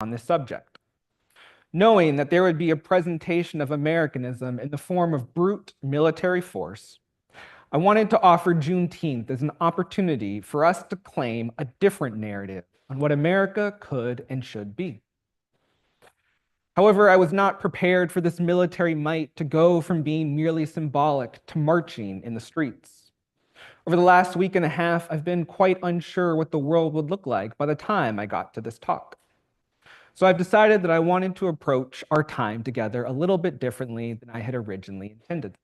on this subject. Knowing that there would be a presentation of Americanism in the form of brute military force, I wanted to offer Juneteenth as an opportunity for us to claim a different narrative on what America could and should be. However, I was not prepared for this military might to go from being merely symbolic to marching in the streets. Over the last week and a half, I've been quite unsure what the world would look like by the time I got to this talk. So I've decided that I wanted to approach our time together a little bit differently than I had originally intended.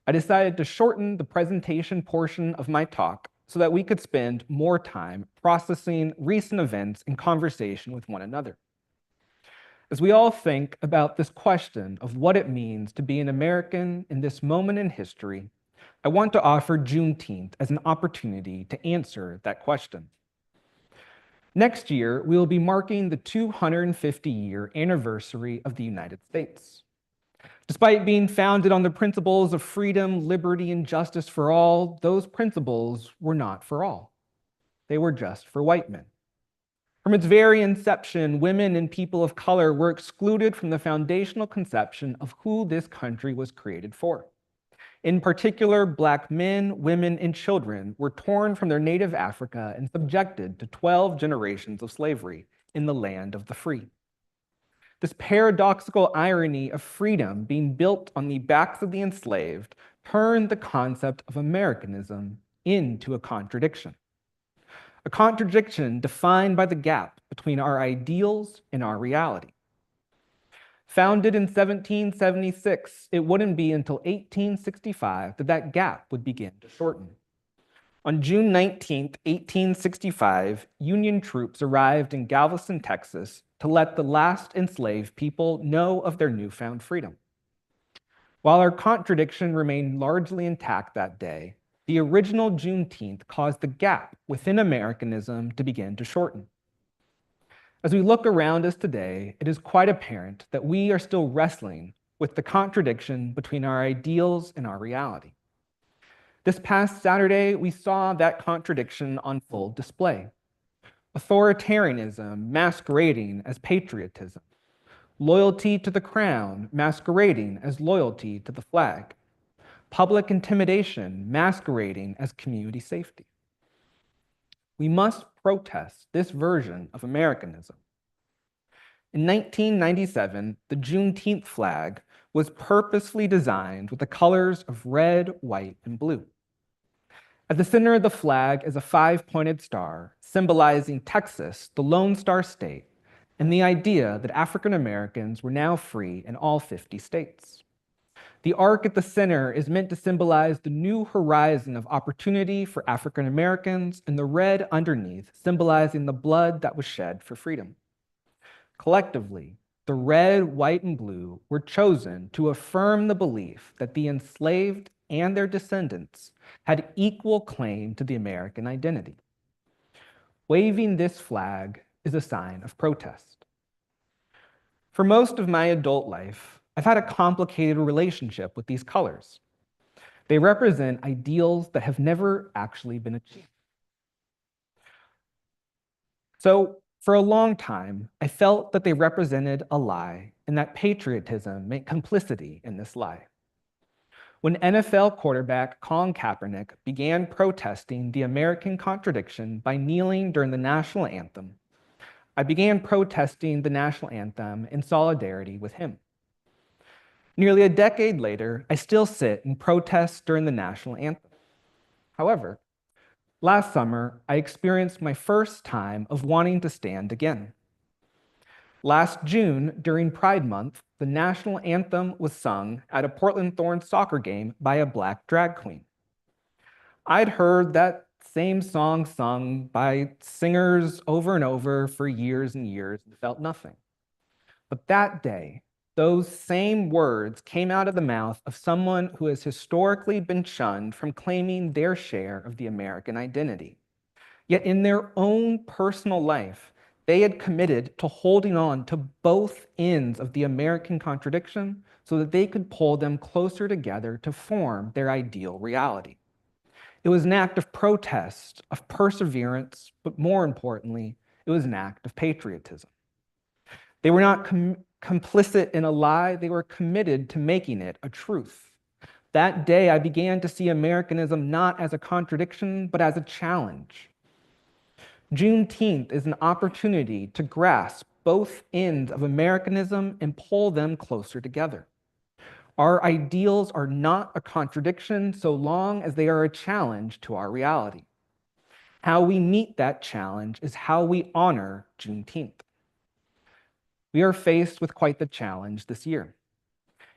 I decided to shorten the presentation portion of my talk so that we could spend more time processing recent events in conversation with one another. As we all think about this question of what it means to be an American in this moment in history, I want to offer Juneteenth as an opportunity to answer that question. Next year, we will be marking the 250-year anniversary of the United States. Despite being founded on the principles of freedom, liberty, and justice for all, those principles were not for all. They were just for white men. From its very inception, women and people of color were excluded from the foundational conception of who this country was created for. In particular, Black men, women, and children were torn from their native Africa and subjected to 12 generations of slavery in the land of the free. This paradoxical irony of freedom being built on the backs of the enslaved turned the concept of Americanism into a contradiction. A contradiction defined by the gap between our ideals and our reality. Founded in 1776, it wouldn't be until 1865 that that gap would begin to shorten. On June 19, 1865, Union troops arrived in Galveston, Texas, to let the last enslaved people know of their newfound freedom. While our contradiction remained largely intact that day, the original Juneteenth caused the gap within Americanism to begin to shorten. As we look around us today, it is quite apparent that we are still wrestling with the contradiction between our ideals and our reality. This past Saturday, we saw that contradiction on full display. Authoritarianism masquerading as patriotism. Loyalty to the crown masquerading as loyalty to the flag. Public intimidation masquerading as community safety. We must protest this version of Americanism. In 1997, the Juneteenth flag was purposefully designed with the colors of red, white, and blue. At the center of the flag is a 5-pointed star symbolizing Texas, the Lone Star State, and the idea that African Americans were now free in all 50 states. The arc at the center is meant to symbolize the new horizon of opportunity for African Americans, and the red underneath symbolizing the blood that was shed for freedom. Collectively, the red, white, and blue were chosen to affirm the belief that the enslaved and their descendants had equal claim to the American identity. Waving this flag is a sign of protest. For most of my adult life, I've had a complicated relationship with these colors. They represent ideals that have never actually been achieved. So, for a long time, I felt that they represented a lie and that patriotism meant complicity in this lie. When NFL quarterback Colin Kaepernick began protesting the American contradiction by kneeling during the national anthem, I began protesting the national anthem in solidarity with him. Nearly a decade later, I still sit and protest during the national anthem. However, last summer, I experienced my first time of wanting to stand again. Last June, during Pride Month, the national anthem was sung at a Portland Thorns soccer game by a Black drag queen. I'd heard that same song sung by singers over and over for years and years and felt nothing. But that day, those same words came out of the mouth of someone who has historically been shunned from claiming their share of the American identity. Yet in their own personal life, they had committed to holding on to both ends of the American contradiction so that they could pull them closer together to form their ideal reality. It was an act of protest, of perseverance, but more importantly, it was an act of patriotism. They were not complicit in a lie, they were committed to making it a truth. That day, I began to see Americanism not as a contradiction, but as a challenge. Juneteenth is an opportunity to grasp both ends of Americanism and pull them closer together. Our ideals are not a contradiction so long as they are a challenge to our reality. How we meet that challenge is how we honor Juneteenth. We are faced with quite the challenge this year.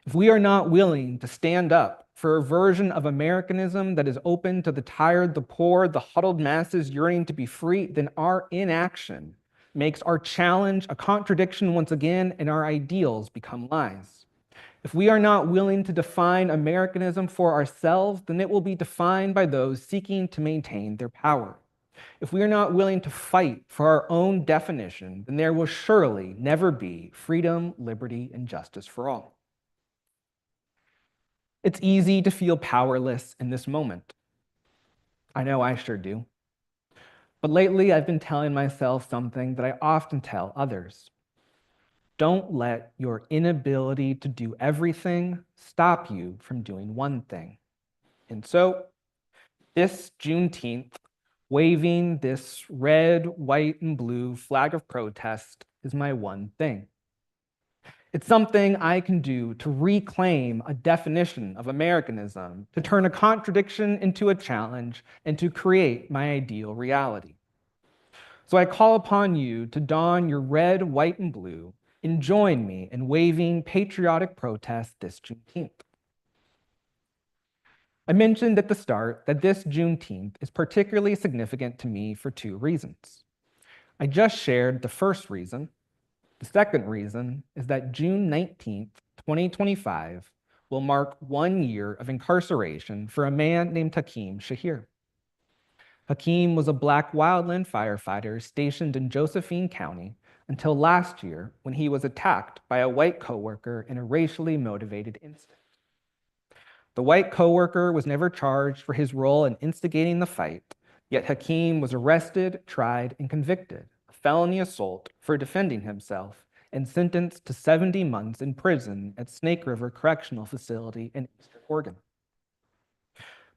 If we are not willing to stand up for a version of Americanism that is open to the tired, the poor, the huddled masses yearning to be free, then our inaction makes our challenge a contradiction once again, and our ideals become lies. If we are not willing to define Americanism for ourselves, then it will be defined by those seeking to maintain their power. If we are not willing to fight for our own definition, then there will surely never be freedom, liberty, and justice for all. It's easy to feel powerless in this moment. I know I sure do. But lately, I've been telling myself something that I often tell others. Don't let your inability to do everything stop you from doing one thing. And so, this Juneteenth, waving this red, white, and blue flag of protest is my one thing. It's something I can do to reclaim a definition of Americanism, to turn a contradiction into a challenge, and to create my ideal reality. So I call upon you to don your red, white, and blue and join me in waving patriotic protest this Juneteenth. I mentioned at the start that this Juneteenth is particularly significant to me for two reasons. I just shared the first reason. The second reason is that June 19th, 2025 will mark 1 year of incarceration for a man named Hakeem Shahir. Hakeem was a Black wildland firefighter stationed in Josephine County until last year when he was attacked by a white coworker in a racially motivated incident. The white coworker was never charged for his role in instigating the fight, yet Hakeem was arrested, tried, and convicted felony assault for defending himself and sentenced to 70 months in prison at Snake River Correctional Facility in Eastern Oregon.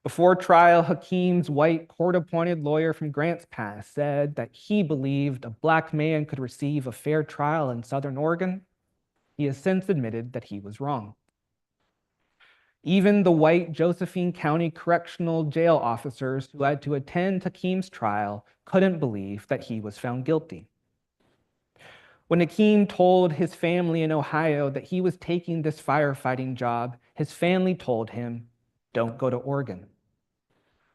Before trial, Hakeem's white court-appointed lawyer from Grants Pass said that he believed a Black man could receive a fair trial in Southern Oregon. He has since admitted that he was wrong. Even the white Josephine County correctional jail officers who had to attend Hakeem's trial couldn't believe that he was found guilty. When Hakeem told his family in Ohio that he was taking this firefighting job, his family told him, "Don't go to Oregon."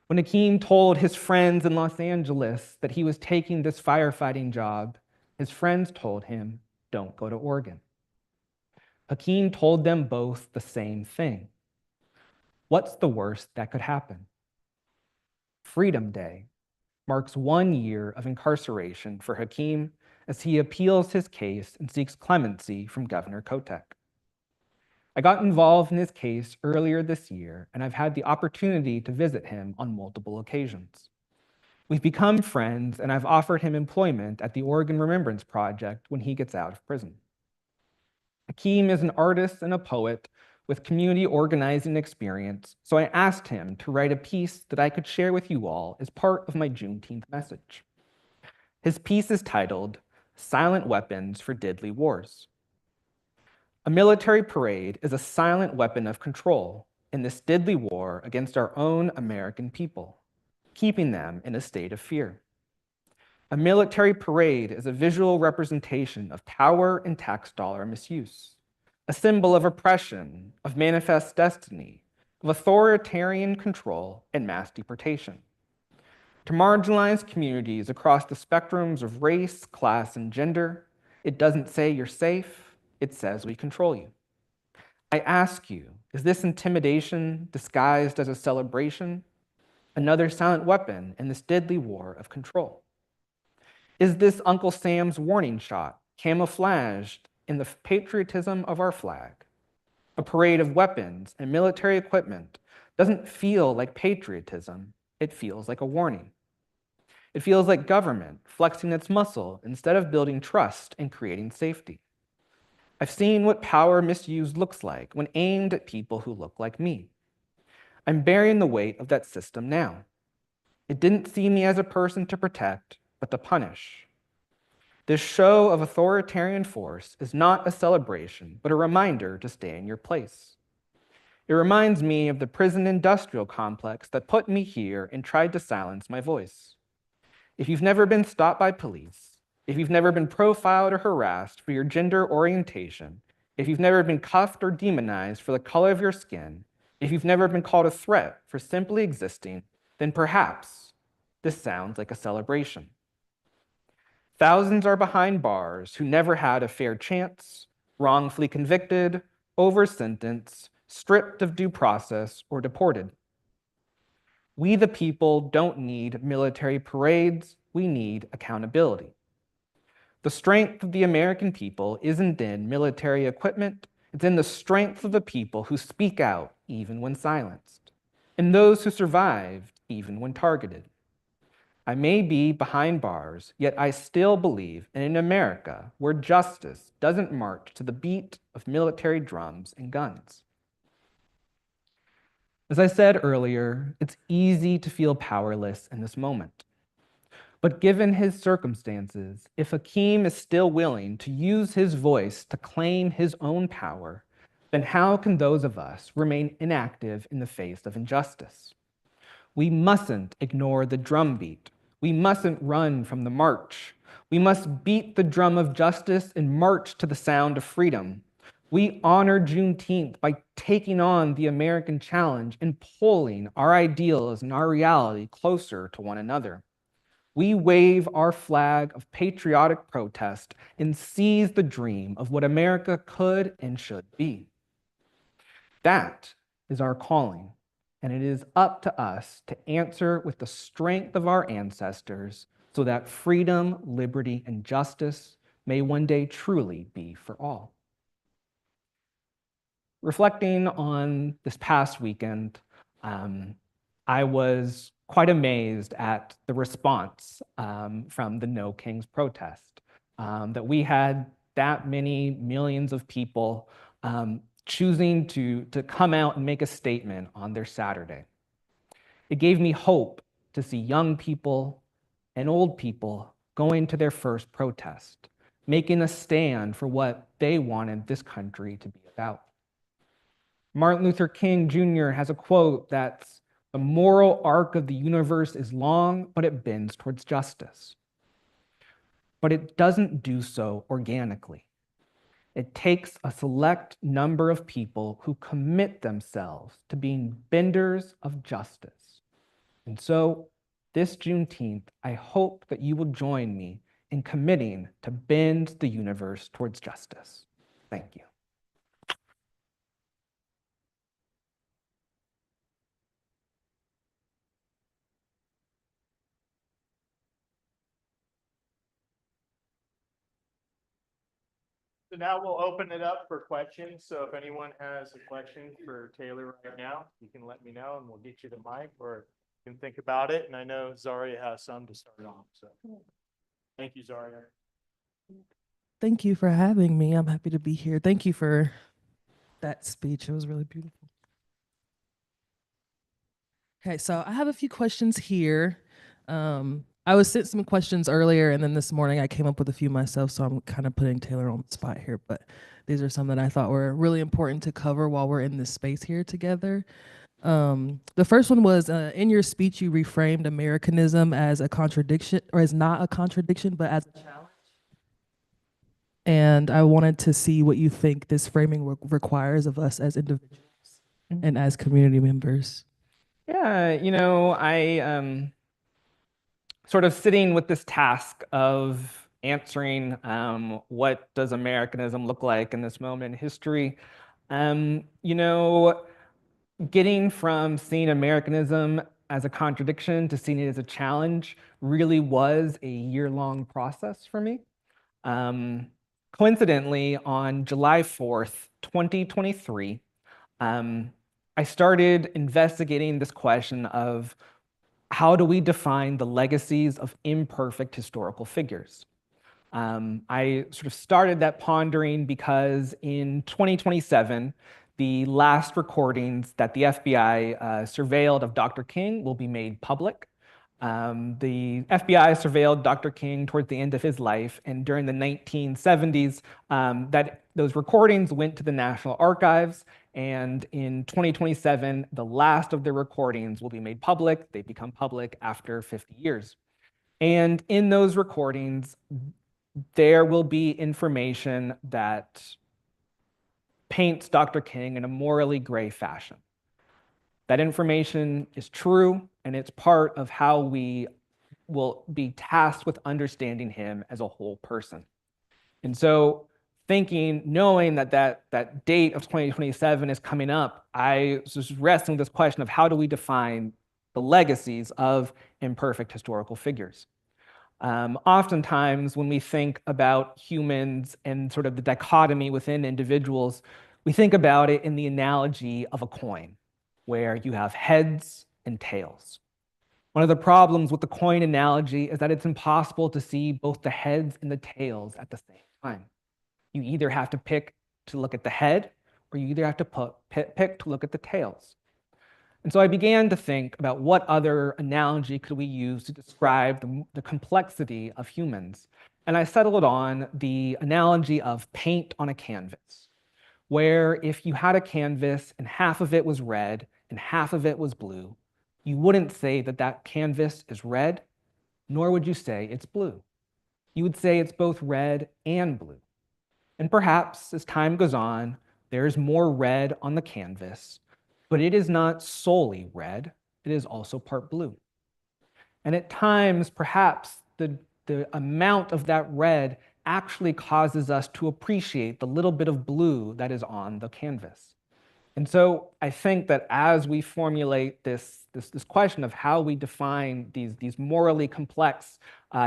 When Hakeem told his friends in Los Angeles that he was taking this firefighting job, his friends told him, "Don't go to Oregon." Hakeem told them both the same thing. What's the worst that could happen? Freedom Day marks 1 year of incarceration for Hakeem as he appeals his case and seeks clemency from Governor Kotek. I got involved in his case earlier this year, and I've had the opportunity to visit him on multiple occasions. We've become friends, and I've offered him employment at the Oregon Remembrance Project when he gets out of prison. Hakeem is an artist and a poet with community organizing experience, so I asked him to write a piece that I could share with you all as part of my Juneteenth message. His piece is titled, "Silent Weapons for Deadly Wars." A military parade is a silent weapon of control in this deadly war against our own American people, keeping them in a state of fear. A military parade is a visual representation of power and tax dollar misuse, a symbol of oppression, of manifest destiny, of authoritarian control and mass deportation. To marginalized communities across the spectrums of race, class, and gender, it doesn't say you're safe, it says we control you. I ask you, is this intimidation disguised as a celebration? Another silent weapon in this deadly war of control? Is this Uncle Sam's warning shot camouflaged in the patriotism of our flag? A parade of weapons and military equipment doesn't feel like patriotism, it feels like a warning. It feels like government flexing its muscle instead of building trust and creating safety. I've seen what power misuse looks like when aimed at people who look like me. I'm bearing the weight of that system now. It didn't see me as a person to protect, but to punish. This show of authoritarian force is not a celebration, but a reminder to stay in your place. It reminds me of the prison industrial complex that put me here and tried to silence my voice. If you've never been stopped by police, if you've never been profiled or harassed for your gender orientation, if you've never been cuffed or demonized for the color of your skin, if you've never been called a threat for simply existing, then perhaps this sounds like a celebration. Thousands are behind bars who never had a fair chance, wrongfully convicted, over-sentenced, stripped of due process, or deported. We the people don't need military parades, we need accountability. The strength of the American people isn't in military equipment, it's in the strength of the people who speak out even when silenced, and those who survived even when targeted. I may be behind bars, yet I still believe in an America where justice doesn't march to the beat of military drums and guns. As I said earlier, it's easy to feel powerless in this moment. But given his circumstances, if Hakeem is still willing to use his voice to claim his own power, then how can those of us remain inactive in the face of injustice? We mustn't ignore the drumbeat. We mustn't run from the march. We must beat the drum of justice and march to the sound of freedom. We honor Juneteenth by taking on the American challenge and pulling our ideals and our reality closer to one another. We wave our flag of patriotic protest and seize the dream of what America could and should be. That is our calling, and it is up to us to answer with the strength of our ancestors so that freedom, liberty, and justice may one day truly be for all. Reflecting on this past weekend, I was quite amazed at the response from the No Kings protest, that we had that many millions of people choosing to come out and make a statement on their Saturday. It gave me hope to see young people and old people going to their first protest, making a stand for what they wanted this country to be about. Martin Luther King Jr. has a quote that's, "The moral arc of the universe is long, but it bends towards justice." But it doesn't do so organically. It takes a select number of people who commit themselves to being benders of justice. And so, this Juneteenth, I hope that you will join me in committing to bend the universe towards justice. Thank you. So now we'll open it up for questions. So if anyone has a question for Taylor right now, you can let me know and we'll get you the mic, or you can think about it. And I know Zaria has some to start off. So thank you, Zaria. Thank you for having me. I'm happy to be here. Thank you for that speech. It was really beautiful. Okay, so I have a few questions here. I was sent some questions earlier, and then this morning I came up with a few myself, so I'm kind of putting Taylor on the spot here, but these are some that I thought were really important to cover while we're in this space here together. The first one was, in your speech, you reframed Americanism as a contradiction, or as not a contradiction, but as a challenge. And I wanted to see what you think this framing requires of us as individuals and as community members. Yeah, I sort of sitting with this task of answering what does Americanism look like in this moment in history. Getting from seeing Americanism as a contradiction to seeing it as a challenge really was a year-long process for me. Coincidentally, on July 4th, 2023, I started investigating this question of how do we define the legacies of imperfect historical figures? I sort of started that pondering because in 2027, the last recordings that the FBI surveilled of Dr. King will be made public. The FBI surveilled Dr. King towards the end of his life, and during the 1970s, those recordings went to the National Archives, and in 2027, the last of the recordings will be made public. They become public after 50 years. And in those recordings, there will be information that paints Dr. King in a morally gray fashion. That information is true, and it's part of how we will be tasked with understanding him as a whole person. And so knowing that that date of 2027 is coming up, I was just wrestling with this question of how do we define the legacies of imperfect historical figures? Oftentimes, when we think about humans and sort of the dichotomy within individuals, we think about it in the analogy of a coin, where you have heads and tails. One of the problems with the coin analogy is that it's impossible to see both the heads and the tails at the same time. You either have to pick to look at the head, or you either have to pick to look at the tails. And so I began to think about what other analogy could we use to describe the complexity of humans. And I settled on the analogy of paint on a canvas, where if you had a canvas and half of it was red and half of it was blue, you wouldn't say that that canvas is red, nor would you say it's blue. You would say it's both red and blue. And perhaps as time goes on, there's more red on the canvas, but it is not solely red, it is also part blue. And at times, perhaps the amount of that red actually causes us to appreciate the little bit of blue that is on the canvas. And so I think that as we formulate this question of how we define these morally complex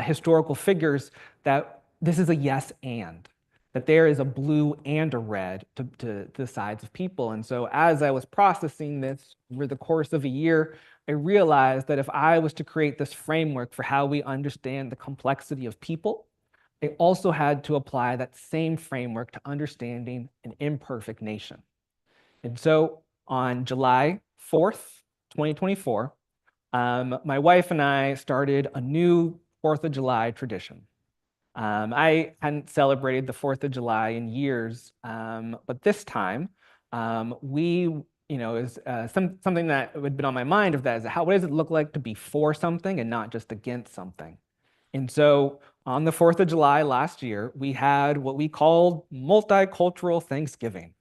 historical figures, that this is a yes and. That there is a blue and a red to the sides of people. And so as I was processing this over the course of a year, I realized that if I was to create this framework for how we understand the complexity of people, I also had to apply that same framework to understanding an imperfect nation. And so on July 4th, 2024, my wife and I started a new 4th of July tradition. I hadn't celebrated the 4th of July in years, but this time is something that had been on my mind of that is what does it look like to be for something and not just against something? And so on the 4th of July last year, we had what we called multicultural Thanksgiving,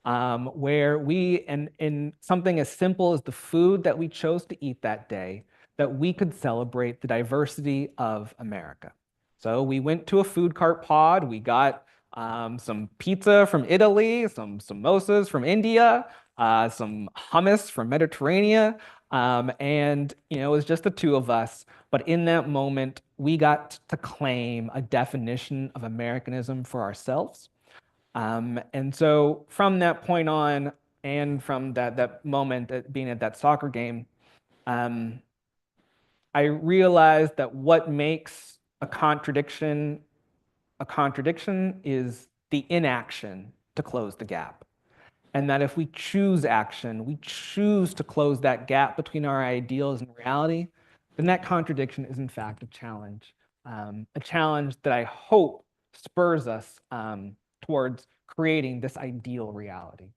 where in something as simple as the food that we chose to eat that day, that we could celebrate the diversity of America. So we went to a food cart pod. We got some pizza from Italy, some samosas from India, some hummus from Mediterranean, and it was just the two of us. But in that moment, we got to claim a definition of Americanism for ourselves. And so from that point on, and from that moment at being at that soccer game, I realized that what makes a contradiction is the inaction to close the gap. And that if we choose action, we choose to close that gap between our ideals and reality, then that contradiction is in fact a challenge that I hope spurs us towards creating this ideal reality.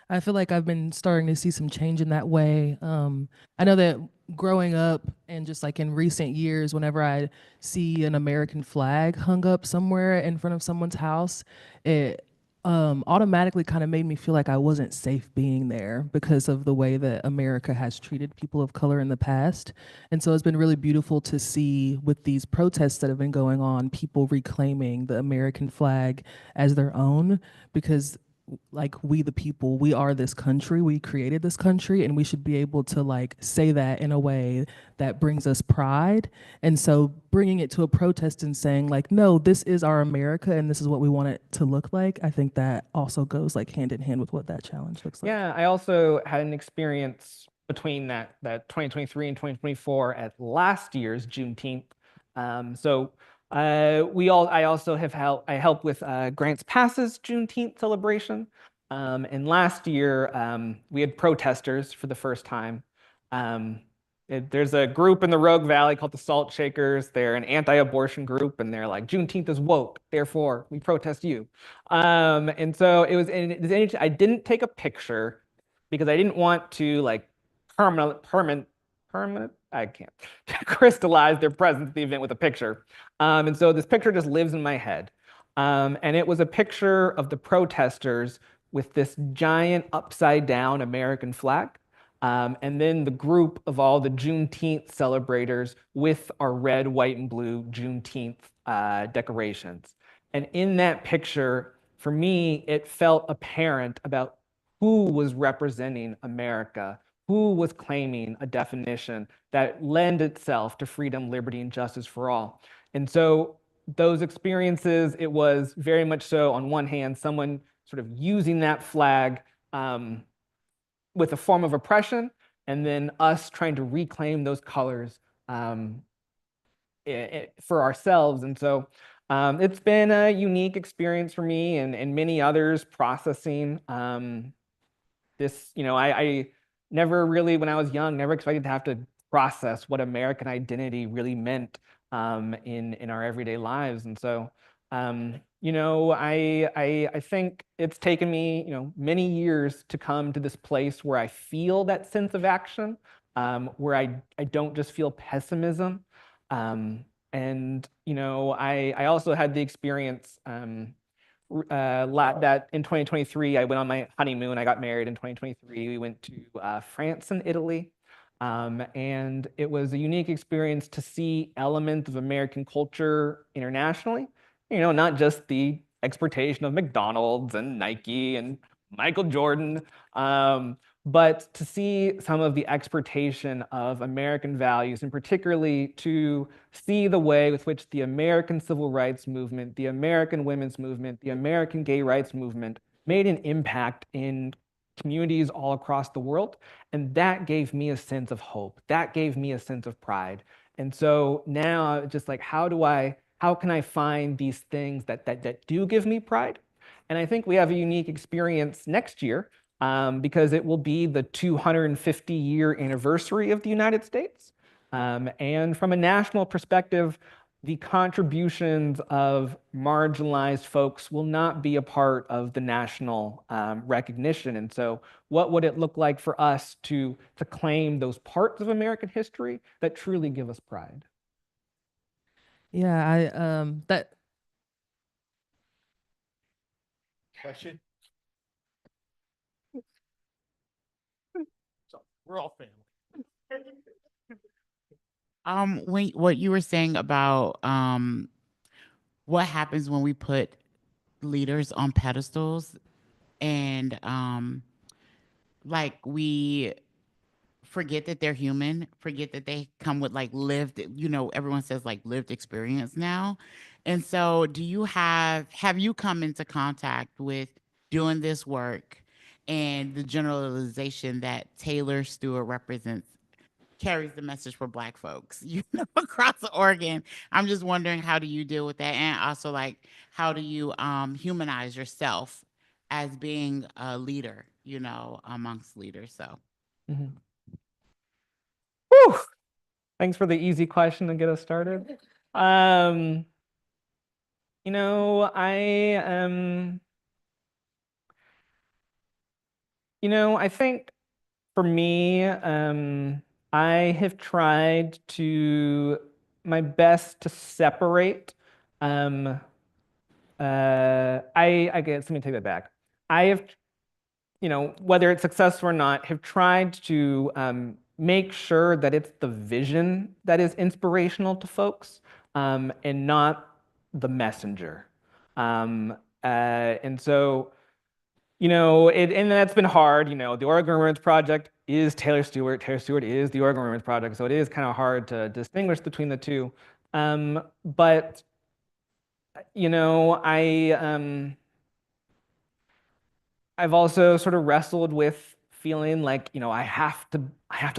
I feel like I've been starting to see some change in that way. I know that growing up and just like in recent years, whenever I see an American flag hung up somewhere in front of someone's house, it automatically kind of made me feel like I wasn't safe being there because of the way that America has treated people of color in the past. And so it's been really beautiful to see with these protests that have been going on, people reclaiming the American flag as their own, because like we the people, we are this country, we created this country, and we should be able to like say that in a way that brings us pride. And so bringing it to a protest and saying like, no, this is our America and this is what we want it to look like, I think that also goes like hand in hand with what that challenge looks like. Yeah, I also had an experience between that 2023 and 2024 at last year's Juneteenth. So I also I help with Grants Pass's Juneteenth celebration. And last year, we had protesters for the first time. Um, there's a group in the Rogue Valley called the Salt Shakers. They're an anti-abortion group, and they're like, Juneteenth is woke, therefore we protest you. And so it was interesting. I didn't take a picture because I didn't want to like permanent, I can't crystallize their presence at the event with a picture. And so this picture just lives in my head. And it was a picture of the protesters with this giant upside down American flag. And then the group of all the Juneteenth celebrators with our red, white, and blue Juneteenth decorations. And in that picture, for me, it felt apparent about who was representing America, who was claiming a definition that lend itself to freedom, liberty, and justice for all. And so those experiences, it was very much so, on one hand, someone sort of using that flag with a form of oppression, and then us trying to reclaim those colors for ourselves. And so it's been a unique experience for me and many others processing this. I never really, when I was young, never expected to have to process what American identity really meant in our everyday lives. And so, I think it's taken me, many years to come to this place where I feel that sense of action, where I don't just feel pessimism. I also had the experience that in 2023, I went on my honeymoon. I got married in 2023. We went to France and Italy. And it was a unique experience to see elements of American culture internationally, not just the exportation of McDonald's and Nike and Michael Jordan, but to see some of the exportation of American values, and particularly to see the way with which the American civil rights movement, the American women's movement, the American gay rights movement made an impact in communities all across the world. And that gave me a sense of hope. That gave me a sense of pride. And so now just like, how can I find these things that do give me pride? And I think we have a unique experience next year because it will be the 250-year anniversary of the United States. And from a national perspective, the contributions of marginalized folks will not be a part of the national recognition. And so what would it look like for us to claim those parts of American history that truly give us pride? Yeah, that Question? So we're all family. When what you were saying about what happens when we put leaders on pedestals and like we forget that they're human, forget that they come with like lived, everyone says like lived experience now. And so have you come into contact with doing this work and the generalization that Taylor Stewart represents carries the message for Black folks, across Oregon? I'm just wondering, how do you deal with that? And also, like, how do you humanize yourself as being a leader, amongst leaders? So, Mhm. Whew. Thanks for the easy question to get us started. I think for me, I have tried to my best to separate. I guess let me take that back. I have, whether it's successful or not, have tried to make sure that it's the vision that is inspirational to folks, and not the messenger. And so, and that's been hard. The Oregon Remembrance Project is Taylor Stewart. Taylor Stewart is the Oregon Remembrance Project. So it is kind of hard to distinguish between the two. But I've also sort of wrestled with feeling like, I have to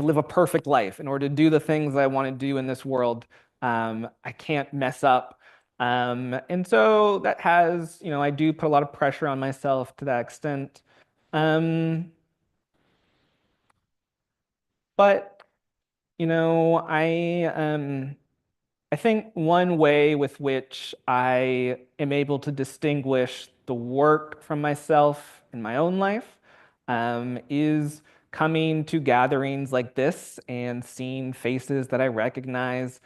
live a perfect life in order to do the things I want to do in this world. I can't mess up. And so that has, I do put a lot of pressure on myself to that extent. But, I think one way with which I am able to distinguish the work from myself in my own life is coming to gatherings like this and seeing faces that I recognize.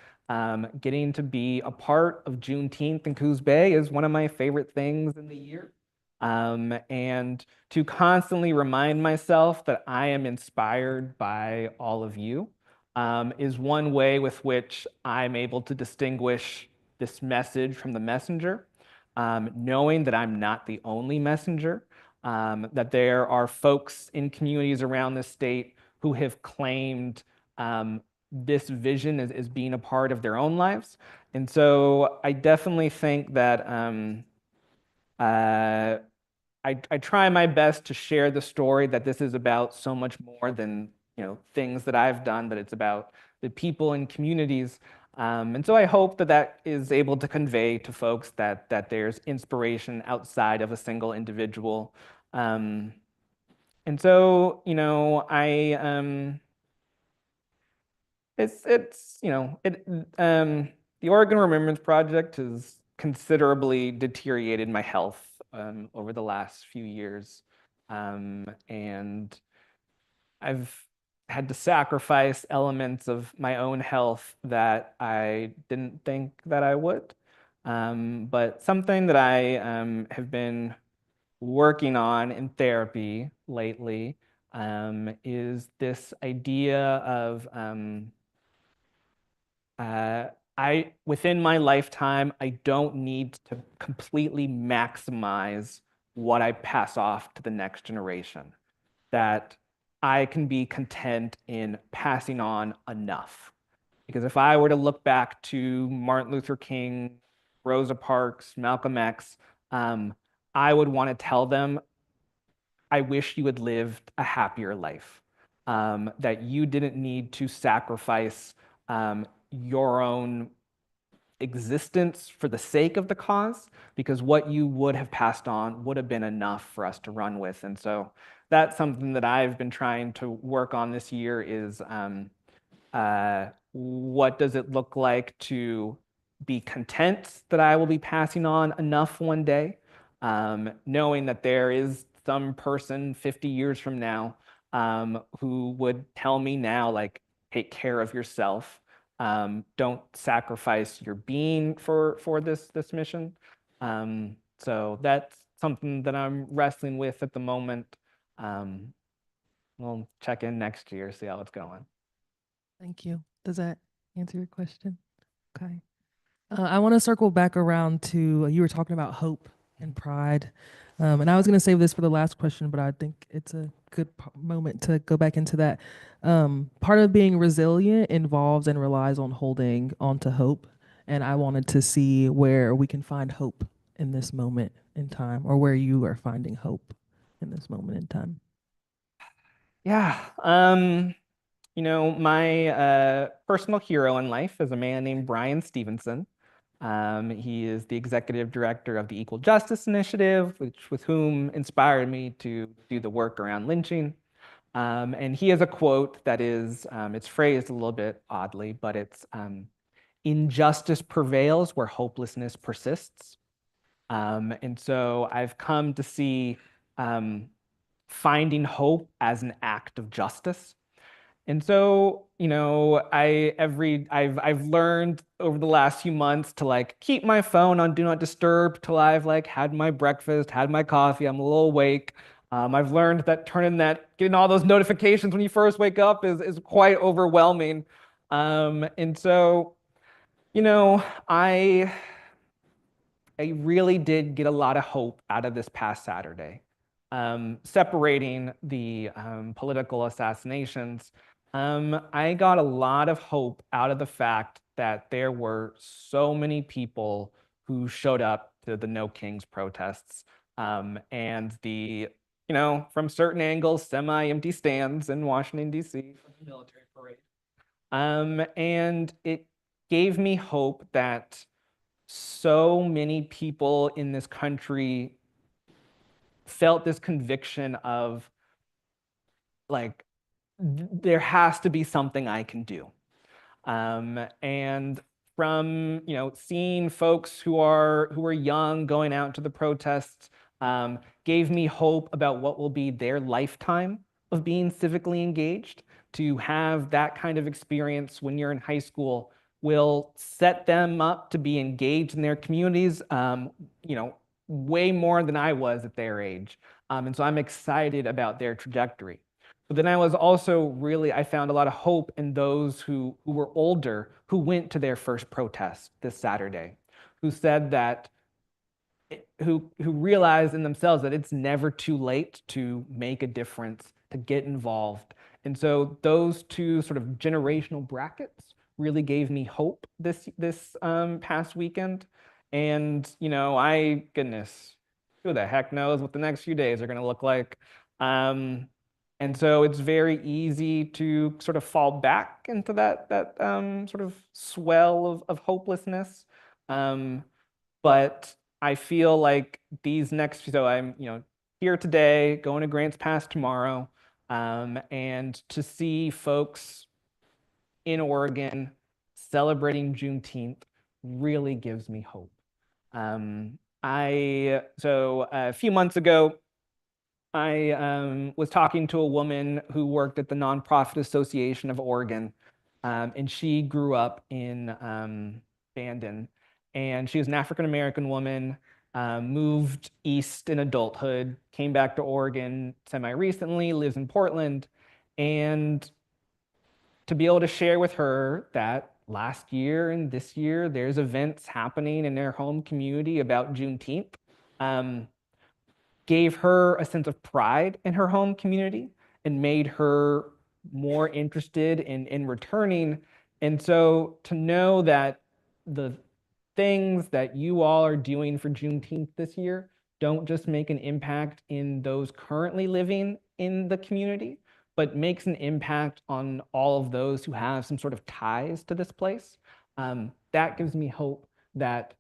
Getting to be a part of Juneteenth in Coos Bay is one of my favorite things in the year. And to constantly remind myself that I am inspired by all of you is one way with which I'm able to distinguish this message from the messenger, knowing that I'm not the only messenger, that there are folks in communities around the state who have claimed this vision as being a part of their own lives. And so I definitely think that I try my best to share the story that this is about so much more than things that I've done, that it's about the people and communities. And so I hope that that is able to convey to folks that there's inspiration outside of a single individual. And so the Oregon Remembrance Project has considerably deteriorated my health over the last few years. And I've had to sacrifice elements of my own health that I didn't think that I would. But something that I have been working on in therapy lately is this idea of within my lifetime, I don't need to completely maximize what I pass off to the next generation. That I can be content in passing on enough. Because if I were to look back to Martin Luther King, Rosa Parks, Malcolm X, I would want to tell them, I wish you had lived a happier life, that you didn't need to sacrifice your own existence for the sake of the cause, because what you would have passed on would have been enough for us to run with. And so that's something that I've been trying to work on this year is what does it look like to be content that I will be passing on enough one day, knowing that there is some person 50 years from now who would tell me now, like, take care of yourself. Don't sacrifice your being for this mission. So that's something that I'm wrestling with at the moment. We'll check in next year, see how it's going. Thank you. Does that answer your question? Okay. I want to circle back around to you were talking about hope and pride. And I was going to save this for the last question, but I think it's a good moment to go back into that. Part of being resilient involves and relies on holding on to hope. And I wanted to see where we can find hope in this moment in time, or where you are finding hope in this moment in time. Yeah. My personal hero in life is a man named Brian Stevenson. He is the executive director of the Equal Justice Initiative, with whom inspired me to do the work around lynching. And he has a quote that is, it's phrased a little bit oddly, but it's injustice prevails where hopelessness persists. And so I've come to see finding hope as an act of justice. And so, I've learned over the last few months to like keep my phone on do not disturb till I've like had my breakfast, had my coffee, I'm a little awake. I've learned that getting all those notifications when you first wake up is quite overwhelming. And so, I really did get a lot of hope out of this past Saturday. Separating the political assassinations, I got a lot of hope out of the fact that there were so many people who showed up to the No Kings protests, and the, from certain angles, semi-empty stands in Washington, D.C. for the military parade. And it gave me hope that so many people in this country felt this conviction of like, there has to be something I can do. And from seeing folks who are young going out to the protests, gave me hope about what will be their lifetime of being civically engaged. To have that kind of experience when you're in high school will set them up to be engaged in their communities, way more than I was at their age. And so I'm excited about their trajectory. But then I found a lot of hope in those who were older, who went to their first protest this Saturday, who said that, who realized in themselves that it's never too late to make a difference, to get involved. And so those two sort of generational brackets really gave me hope this past weekend. And goodness, who the heck knows what the next few days are going to look like. And so it's very easy to sort of fall back into that sort of swell of hopelessness. But I feel like so I'm here today, going to Grants Pass tomorrow, and to see folks in Oregon celebrating Juneteenth really gives me hope. So a few months ago, I was talking to a woman who worked at the Nonprofit Association of Oregon, and she grew up in Bandon, and she was an African-American woman, moved east in adulthood, came back to Oregon semi-recently, lives in Portland, and to be able to share with her that last year and this year, there's events happening in their home community about Juneteenth, gave her a sense of pride in her home community and made her more interested in returning. And so to know that the things that you all are doing for Juneteenth this year don't just make an impact in those currently living in the community, but makes an impact on all of those who have some sort of ties to this place, that gives me hope that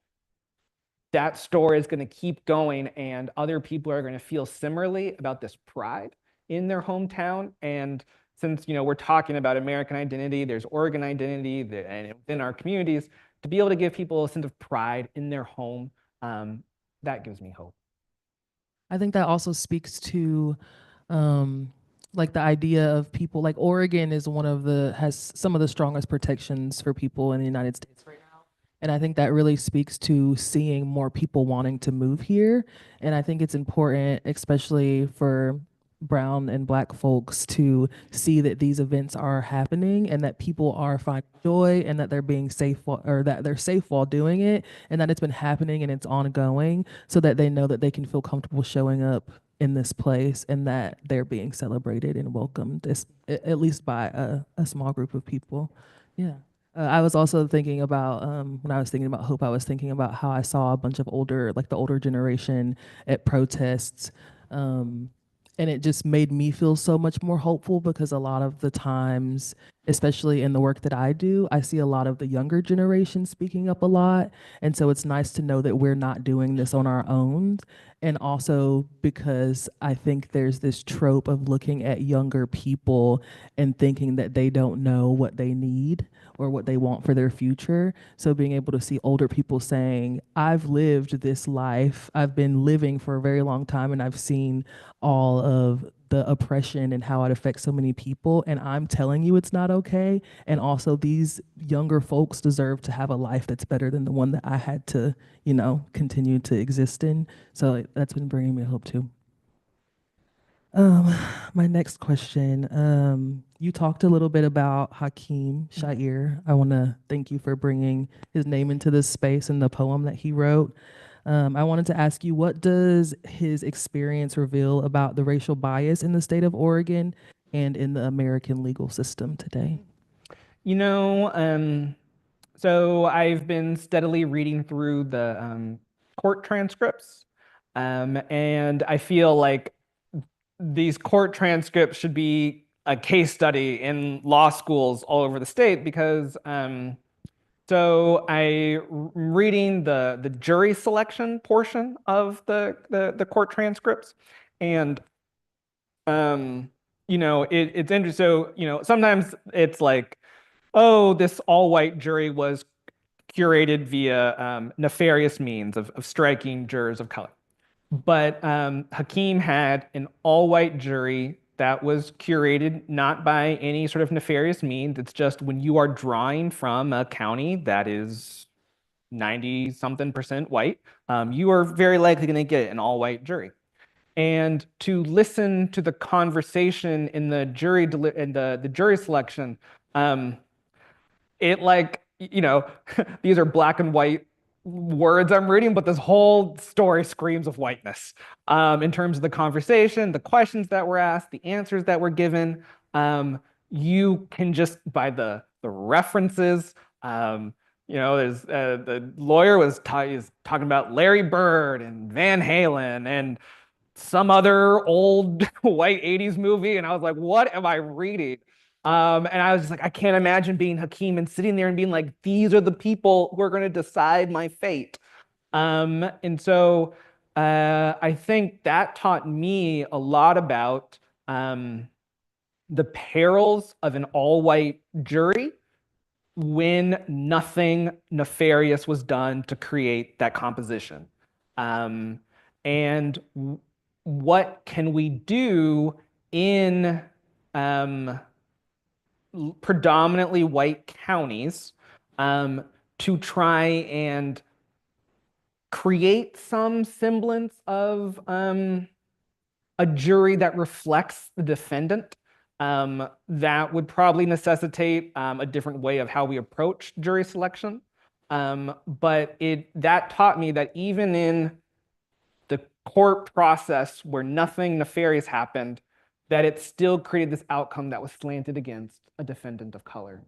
that story is going to keep going and other people are going to feel similarly about this pride in their hometown. And since we're talking about American identity, there's Oregon identity, and within our communities, to be able to give people a sense of pride in their home, that gives me hope. I think that also speaks to like the idea of people, like Oregon is has some of the strongest protections for people in the United States right now. And I think that really speaks to seeing more people wanting to move here. And I think it's important, especially for brown and black folks, to see that these events are happening and that people are finding joy and that they're being safe or that they're safe while doing it, and that it's been happening and it's ongoing, so that they know that they can feel comfortable showing up in this place and that they're being celebrated and welcomed, at least by a small group of people. Yeah. I was also thinking about, when I was thinking about hope, I was thinking about how I saw a bunch of the older generation at protests. And it just made me feel so much more hopeful, because a lot of the times, especially in the work that I do, I see a lot of the younger generation speaking up a lot. And so it's nice to know that we're not doing this on our own. And also because I think there's this trope of looking at younger people and thinking that they don't know what they need or what they want for their future. So being able to see older people saying, I've lived this life, I've been living for a very long time, and I've seen all of the oppression and how it affects so many people, and I'm telling you it's not okay. And also these younger folks deserve to have a life that's better than the one that I had to, continue to exist in. So that's been bringing me hope too. My next question, you talked a little bit about Hakeem Shair. I want to thank you for bringing his name into this space and the poem that he wrote. I wanted to ask you, what does his experience reveal about the racial bias in the state of Oregon and in the American legal system today? So I've been steadily reading through the court transcripts, and I feel like these court transcripts should be a case study in law schools all over the state, because So I'm reading the jury selection portion of the court transcripts, and it's interesting. So sometimes it's like, oh, this all-white jury was curated via nefarious means of striking jurors of color. But Hakeem had an all-white jury that was curated not by any sort of nefarious means. It's just when you are drawing from a county that is 90-something% white, you are very likely going to get an all-white jury. And to listen to the conversation in the jury the jury selection, it these are black and white words I'm reading, but this whole story screams of whiteness in terms of the conversation, the questions that were asked, the answers that were given. You can just, by the references, there's the lawyer is talking about Larry Bird and Van Halen and some other old white 80s movie. And I was like, what am I reading? And I was just like, I can't imagine being Hakeem and sitting there and being like, these are the people who are going to decide my fate. And so I think that taught me a lot about the perils of an all-white jury when nothing nefarious was done to create that composition. And what can we do in predominantly white counties to try and create some semblance of a jury that reflects the defendant? That would probably necessitate a different way of how we approach jury selection. But that taught me that even in the court process where nothing nefarious happened, that it still created this outcome that was slanted against a defendant of color.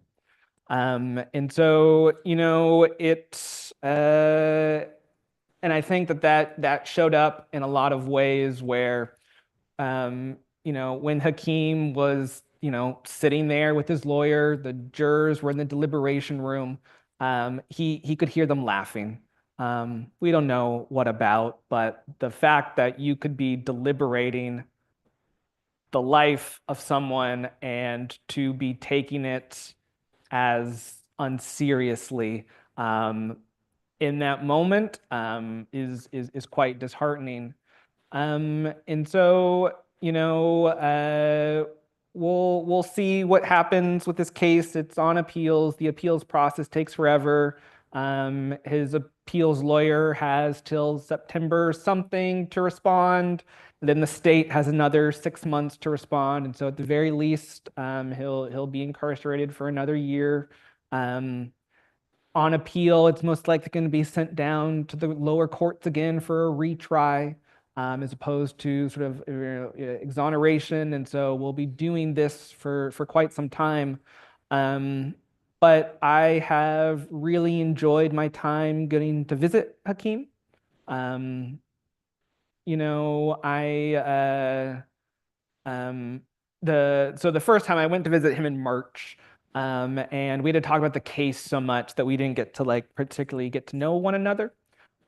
And so, and I think that showed up in a lot of ways where, when Hakeem was, sitting there with his lawyer, the jurors were in the deliberation room, he could hear them laughing. We don't know what about, but the fact that you could be deliberating the life of someone and to be taking it as unseriously in that moment is quite disheartening. And so, we'll see what happens with this case. It's on appeals. The appeals process takes forever. His appeals lawyer has till September something to respond. Then the state has another 6 months to respond. And so at the very least, he'll be incarcerated for another year. On appeal, it's most likely going to be sent down to the lower courts again for a retry, as opposed to sort of exoneration. And so we'll be doing this for quite some time. But I have really enjoyed my time getting to visit Hakeem. The first time I went to visit him in March, and we had to talk about the case so much that we didn't get to particularly get to know one another.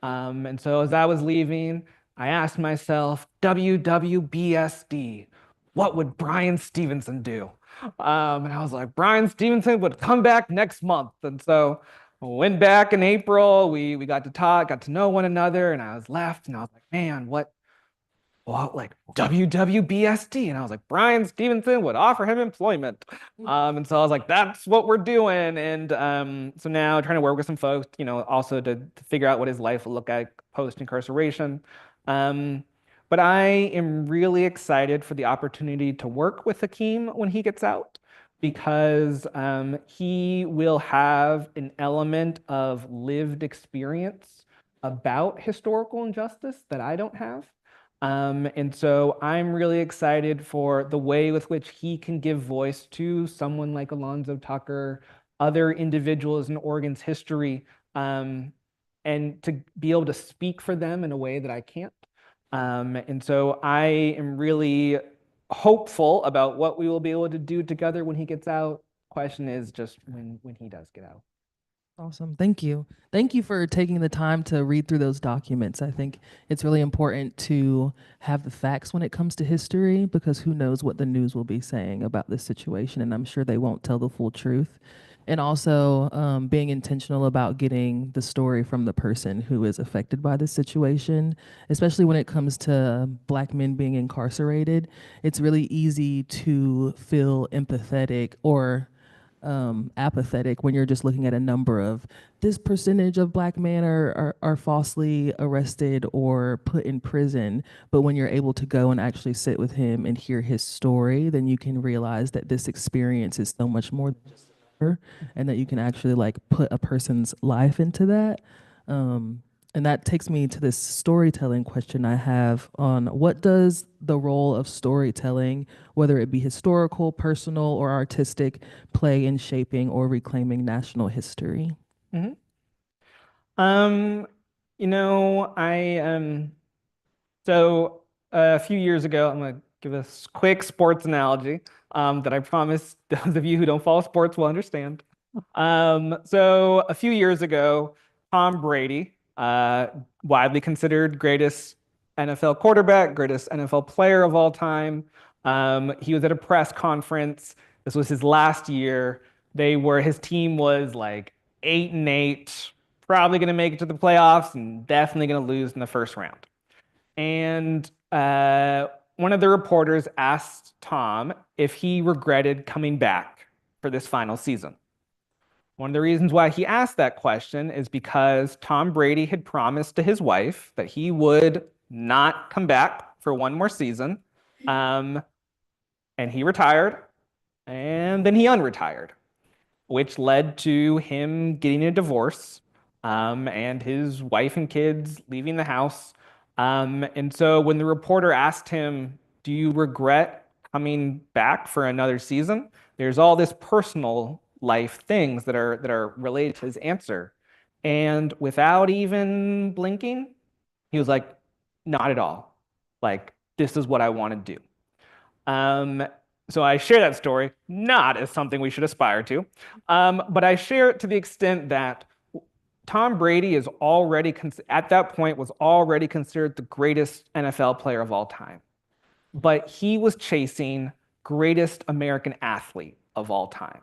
And so as I was leaving, I asked myself, WWBSD, what would Brian Stevenson do? And I was like, Brian Stevenson would come back next month. And so I went back in April. We got to talk, got to know one another, and I was left, and I was like, man, like WWBSD. And I was like, Brian Stevenson would offer him employment. And so I was like, that's what we're doing. And so now trying to work with some folks, also to figure out what his life will look like post-incarceration. But I am really excited for the opportunity to work with Hakeem when he gets out, because he will have an element of lived experience about historical injustice that I don't have. And so I'm really excited for the way with which he can give voice to someone like Alonzo Tucker, other individuals in Oregon's history, and to be able to speak for them in a way that I can't. And so I am really hopeful about what we will be able to do together when he gets out. Question is just when he does get out. Awesome. Thank you. Thank you for taking the time to read through those documents. I think it's really important to have the facts when it comes to history because who knows what the news will be saying about this situation. And I'm sure they won't tell the full truth. And also being intentional about getting the story from the person who is affected by this situation, especially when it comes to Black men being incarcerated. It's really easy to feel empathetic or apathetic when you're just looking at a number of this percentage of Black men are falsely arrested or put in prison. But when you're able to go and actually sit with him and hear his story, then you can realize that this experience is so much more than just a number, and that you can actually like put a person's life into that. And that takes me to this storytelling question I have on what does the role of storytelling, whether it be historical, personal, or artistic, play in shaping or reclaiming national history? Um, you know, so a few years ago, I'm gonna give a quick sports analogy that I promise those of you who don't follow sports will understand. So a few years ago, Tom Brady, widely considered greatest NFL quarterback, greatest NFL player of all time. He was at a press conference. This was his last year. His team was like 8-8, probably going to make it to the playoffs and definitely going to lose in the first round. And one of the reporters asked Tom if he regretted coming back for this final season. One of the reasons why he asked that question is because Tom Brady had promised to his wife that he would not come back for one more season. And he retired, and then he unretired, which led to him getting a divorce, and his wife and kids leaving the house. And so when the reporter asked him, "Do you regret coming back for another season?" There's all this personal life things that are related to his answer. And without even blinking, he was like, "Not at all. Like, this is what I want to do." Um, so I share that story, not as something we should aspire to, but I share it to the extent that Tom Brady is already, at that point, was already considered the greatest NFL player of all time. But he was chasing greatest American athlete of all time.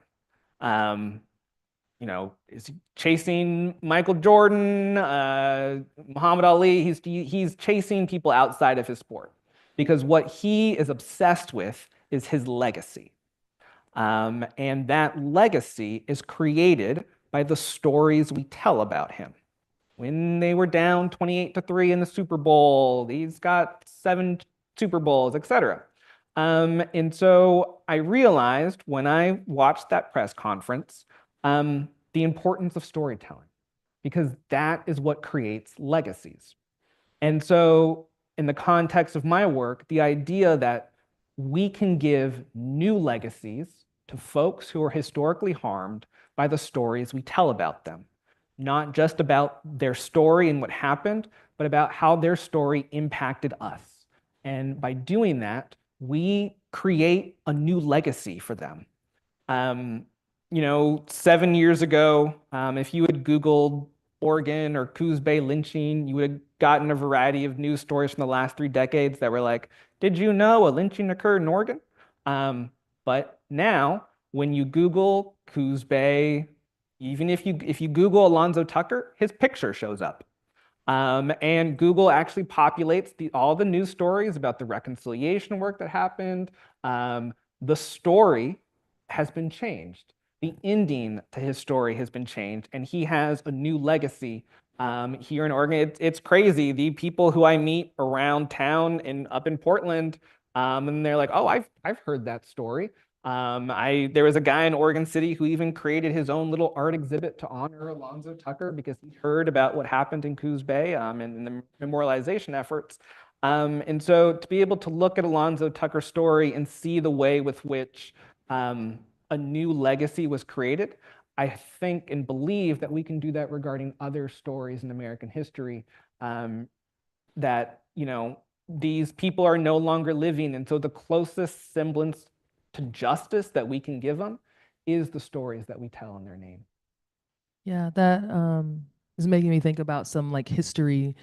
Is chasing Michael Jordan, Muhammad Ali. He's chasing people outside of his sport because what he is obsessed with is his legacy. And that legacy is created by the stories we tell about him. When they were down 28-3 in the Super Bowl, he's got 7 Super Bowls, etc. And so I realized when I watched that press conference, the importance of storytelling, because that is what creates legacies. And so in the context of my work, the idea that we can give new legacies to folks who are historically harmed by the stories we tell about them, not just about their story and what happened, but about how their story impacted us. And by doing that, we create a new legacy for them. 7 years ago, if you had Googled Oregon or Coos Bay lynching, you would have gotten a variety of news stories from the last 3 decades that were like, "Did you know a lynching occurred in Oregon?" But now, when you Google Coos Bay, even if you Google Alonzo Tucker, his picture shows up. And Google actually populates all the news stories about the reconciliation work that happened. The story has been changed. The ending to his story has been changed, and he has a new legacy here in Oregon. It's crazy. The people who I meet around town and up in Portland, and they're like, "Oh, I've heard that story." There was a guy in Oregon City who even created his own little art exhibit to honor Alonzo Tucker because he heard about what happened in Coos Bay and the memorialization efforts. And so to be able to look at Alonzo Tucker's story and see the way with which a new legacy was created, I think and believe that we can do that regarding other stories in American history, that, these people are no longer living. And so the closest semblance to justice that we can give them is the stories that we tell in their name. Yeah, that is making me think about some like history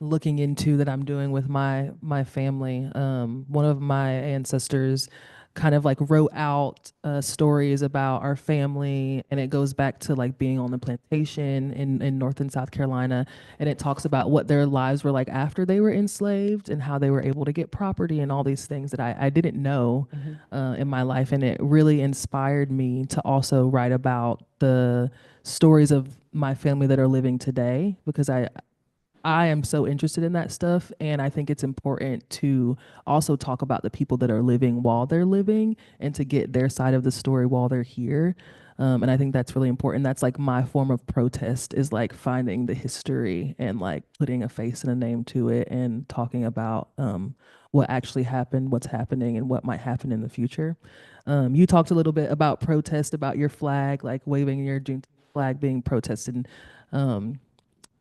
looking into that I'm doing with my family. One of my ancestors kind of like wrote out stories about our family, and it goes back to like being on the plantation in North and South Carolina, and it talks about what their lives were like after they were enslaved and how they were able to get property and all these things that I didn't know in my life, and it really inspired me to also write about the stories of my family that are living today because I am so interested in that stuff, and I think it's important to also talk about the people that are living while they're living and to get their side of the story while they're here. And I think that's really important. That's like my form of protest is like finding the history and like putting a face and a name to it and talking about what actually happened, what's happening, and what might happen in the future. You talked a little bit about protest, about your flag, like waving your Juneteenth flag being protested. Um,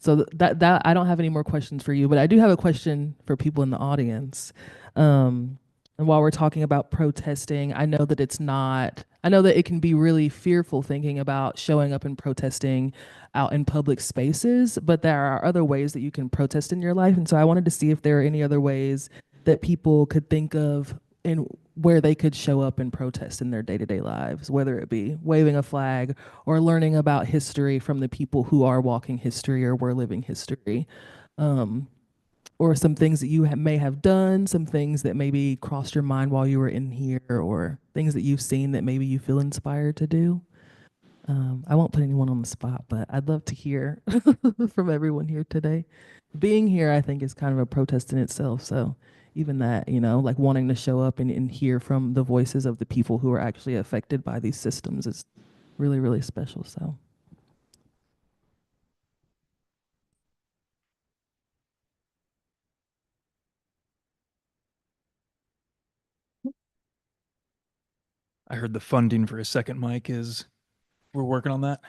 that I don't have any more questions for you, but I do have a question for people in the audience. And while we're talking about protesting, I know that it's not. I know that it can be really fearful thinking about showing up and protesting out in public spaces, but there are other ways that you can protest in your life. And so I wanted to see if there are any other ways that people could think of in where they could show up and protest in their day-to-day lives, whether it be waving a flag or learning about history from the people who are walking history or were living history, um, or some things that you may have done, some things that maybe crossed your mind while you were in here, or things that you've seen that maybe you feel inspired to do. I won't put anyone on the spot, but I'd love to hear from everyone here today. Being here, I think, is kind of a protest in itself. So even that, like wanting to show up and hear from the voices of the people who are actually affected by these systems is really, really special. So I heard the funding for a second mic is we're working on that.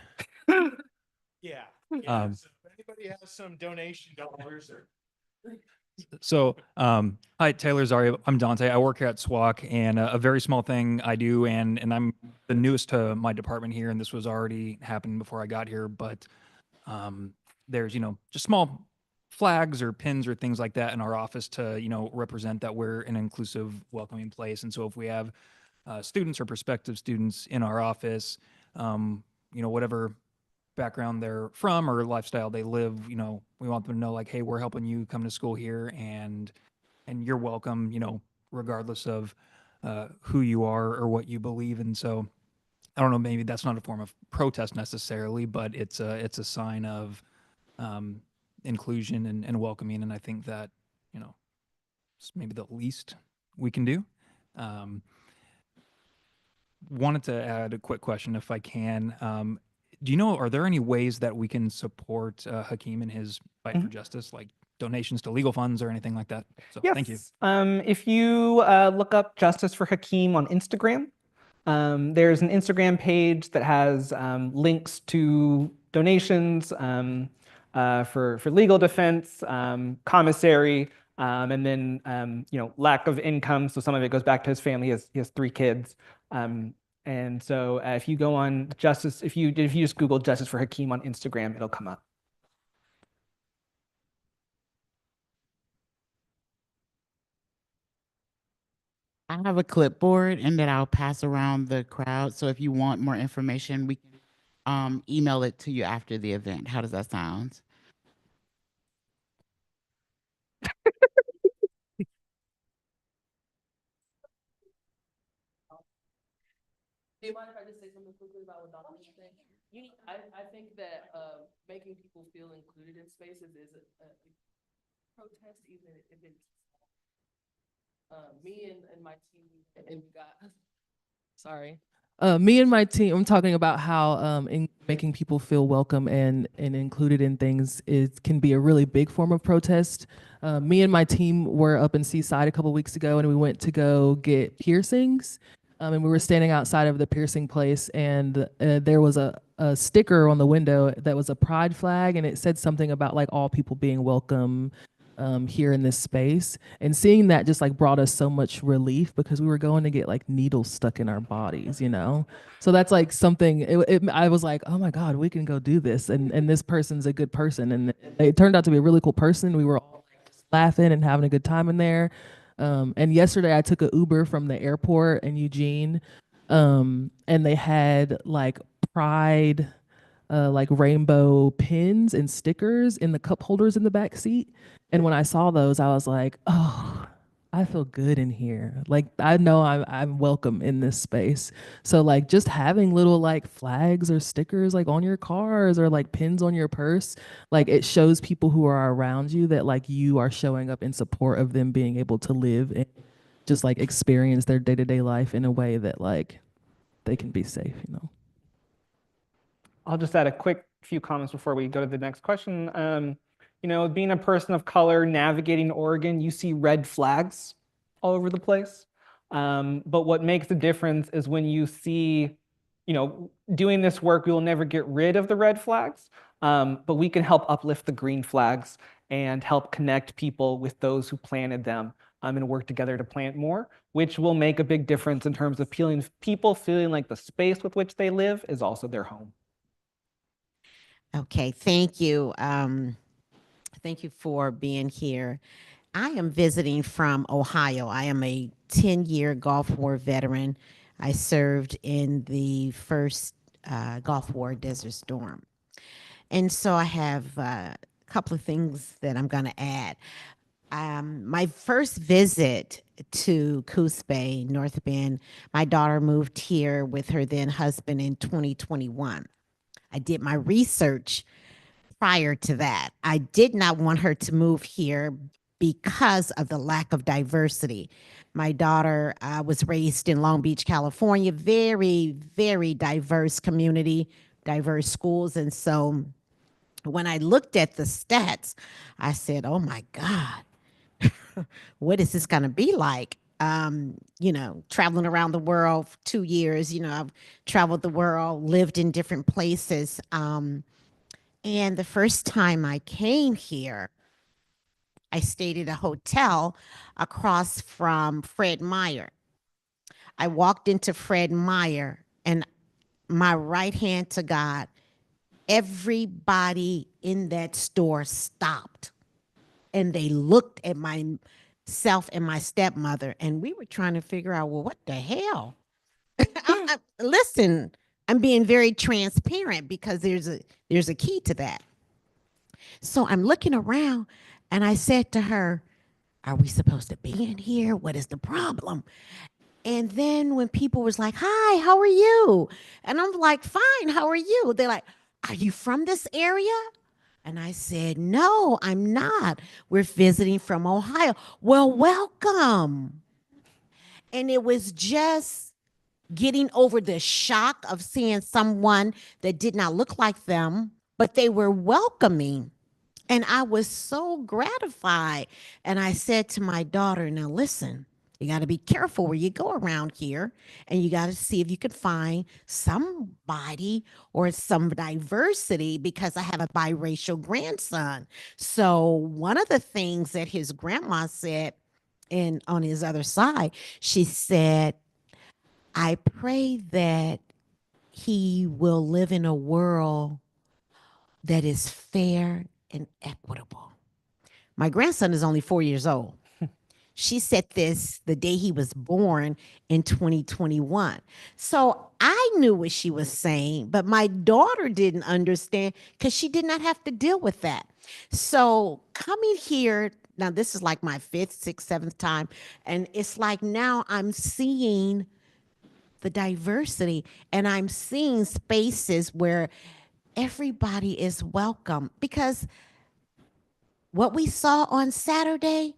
Yeah. Um, So if anybody has some donation dollars or. Hi, Taylor Zari. I'm Dante. I work here at SWOCC, and a very small thing I do, and I'm the newest to my department here, and this was already happening before I got here, but there's, just small flags or pins or things like that in our office to, represent that we're an inclusive, welcoming place. And so if we have students or prospective students in our office, whatever background they're from or lifestyle they live, we want them to know like, hey, we're helping you come to school here, and you're welcome, regardless of who you are or what you believe. And so I don't know, maybe that's not a form of protest necessarily, but it's a sign of inclusion and welcoming. And I think that, it's maybe the least we can do. Wanted to add a quick question if I can. Do you know, are there any ways that we can support Hakeem in his fight for justice, like donations to legal funds or anything like that? So Yes. thank you. If you look up Justice for Hakeem on Instagram, there's an Instagram page that has links to donations for legal defense, commissary, and then lack of income. So some of it goes back to his family. He has 3 kids. And so if you go on Justice, if you just Google Justice for Hakeem on Instagram, it'll come up. I have a clipboard and that I'll pass around the crowd. So if you want more information, we can email it to you after the event. How does that sound? do you mind if I just say something quickly about what Dr. saying? I think that making people feel included in spaces is a protest, even if it's me and my team, and we got sorry. Me and my team, I'm talking about how making people feel welcome and included in things can be a really big form of protest. Me and my team were up in Seaside a couple weeks ago, and we went to go get piercings. And we were standing outside of the piercing place, and there was a sticker on the window that was a pride flag, and it said something about like all people being welcome here in this space. And seeing that just like brought us so much relief because we were going to get like needles stuck in our bodies, you know? So that's like something, I was like, oh my God, we can go do this. And this person's a good person. And it turned out to be a really cool person. We were all like just laughing and having a good time in there. And yesterday I took an Uber from the airport in Eugene, and they had like pride, like rainbow pins and stickers in the cup holders in the back seat. And when I saw those, I was like, oh, I feel good in here. Like I know I'm welcome in this space. So like just having little like flags or stickers like on your cars or like pins on your purse, like it shows people who are around you that like you are showing up in support of them being able to live and just like experience their day-to-day life in a way that like they can be safe, you know. I'll just add a quick few comments before we go to the next question. You know, being a person of color navigating Oregon, you see red flags all over the place. But what makes a difference is when you see, you know, doing this work, we will never get rid of the red flags, but we can help uplift the green flags and help connect people with those who planted them, and work together to plant more, which will make a big difference in terms of people feeling like the space with which they live is also their home. Okay, thank you. Thank you for being here. I am visiting from Ohio. I am a 10-year Gulf War veteran. I served in the first Gulf War Desert Storm. And so I have a couple of things that I'm going to add. My first visit to Coos Bay, North Bend, my daughter moved here with her then husband in 2021. I did my research prior to that. I did not want her to move here because of the lack of diversity. My daughter was raised in Long Beach, California, very, very diverse community, diverse schools. And so when I looked at the stats, I said, oh my God, what is this going to be like? You know, traveling around the world for 2 years, you know, I've traveled the world, lived in different places. And the first time I came here, I stayed at a hotel across from Fred Meyer. I walked into Fred Meyer and my right hand to God, everybody in that store stopped and they looked at myself and my stepmother and we were trying to figure out, well, what the hell? Listen, I'm being very transparent because there's a key to that. So I'm looking around and I said to her, are we supposed to be in here? What is the problem? And then when people was like, hi, how are you? And I'm like, fine, how are you? They're like, are you from this area? And I said, no, I'm not. We're visiting from Ohio. Well, welcome. And it was just getting over the shock of seeing someone that did not look like them, but they were welcoming. And I was so gratified. And I said to my daughter, now listen, you got to be careful where you go around here. And you got to see if you could find somebody or some diversity because I have a biracial grandson. So one of the things that his grandma said, and on his other side, she said, I pray that he will live in a world that is fair and equitable. My grandson is only 4 years old. She said this the day he was born in 2021. So I knew what she was saying, but my daughter didn't understand because she did not have to deal with that. So coming here, now this is like my 5th, 6th, 7th time, and it's like now I'm seeing the diversity and I'm seeing spaces where everybody is welcome, because what we saw on Saturday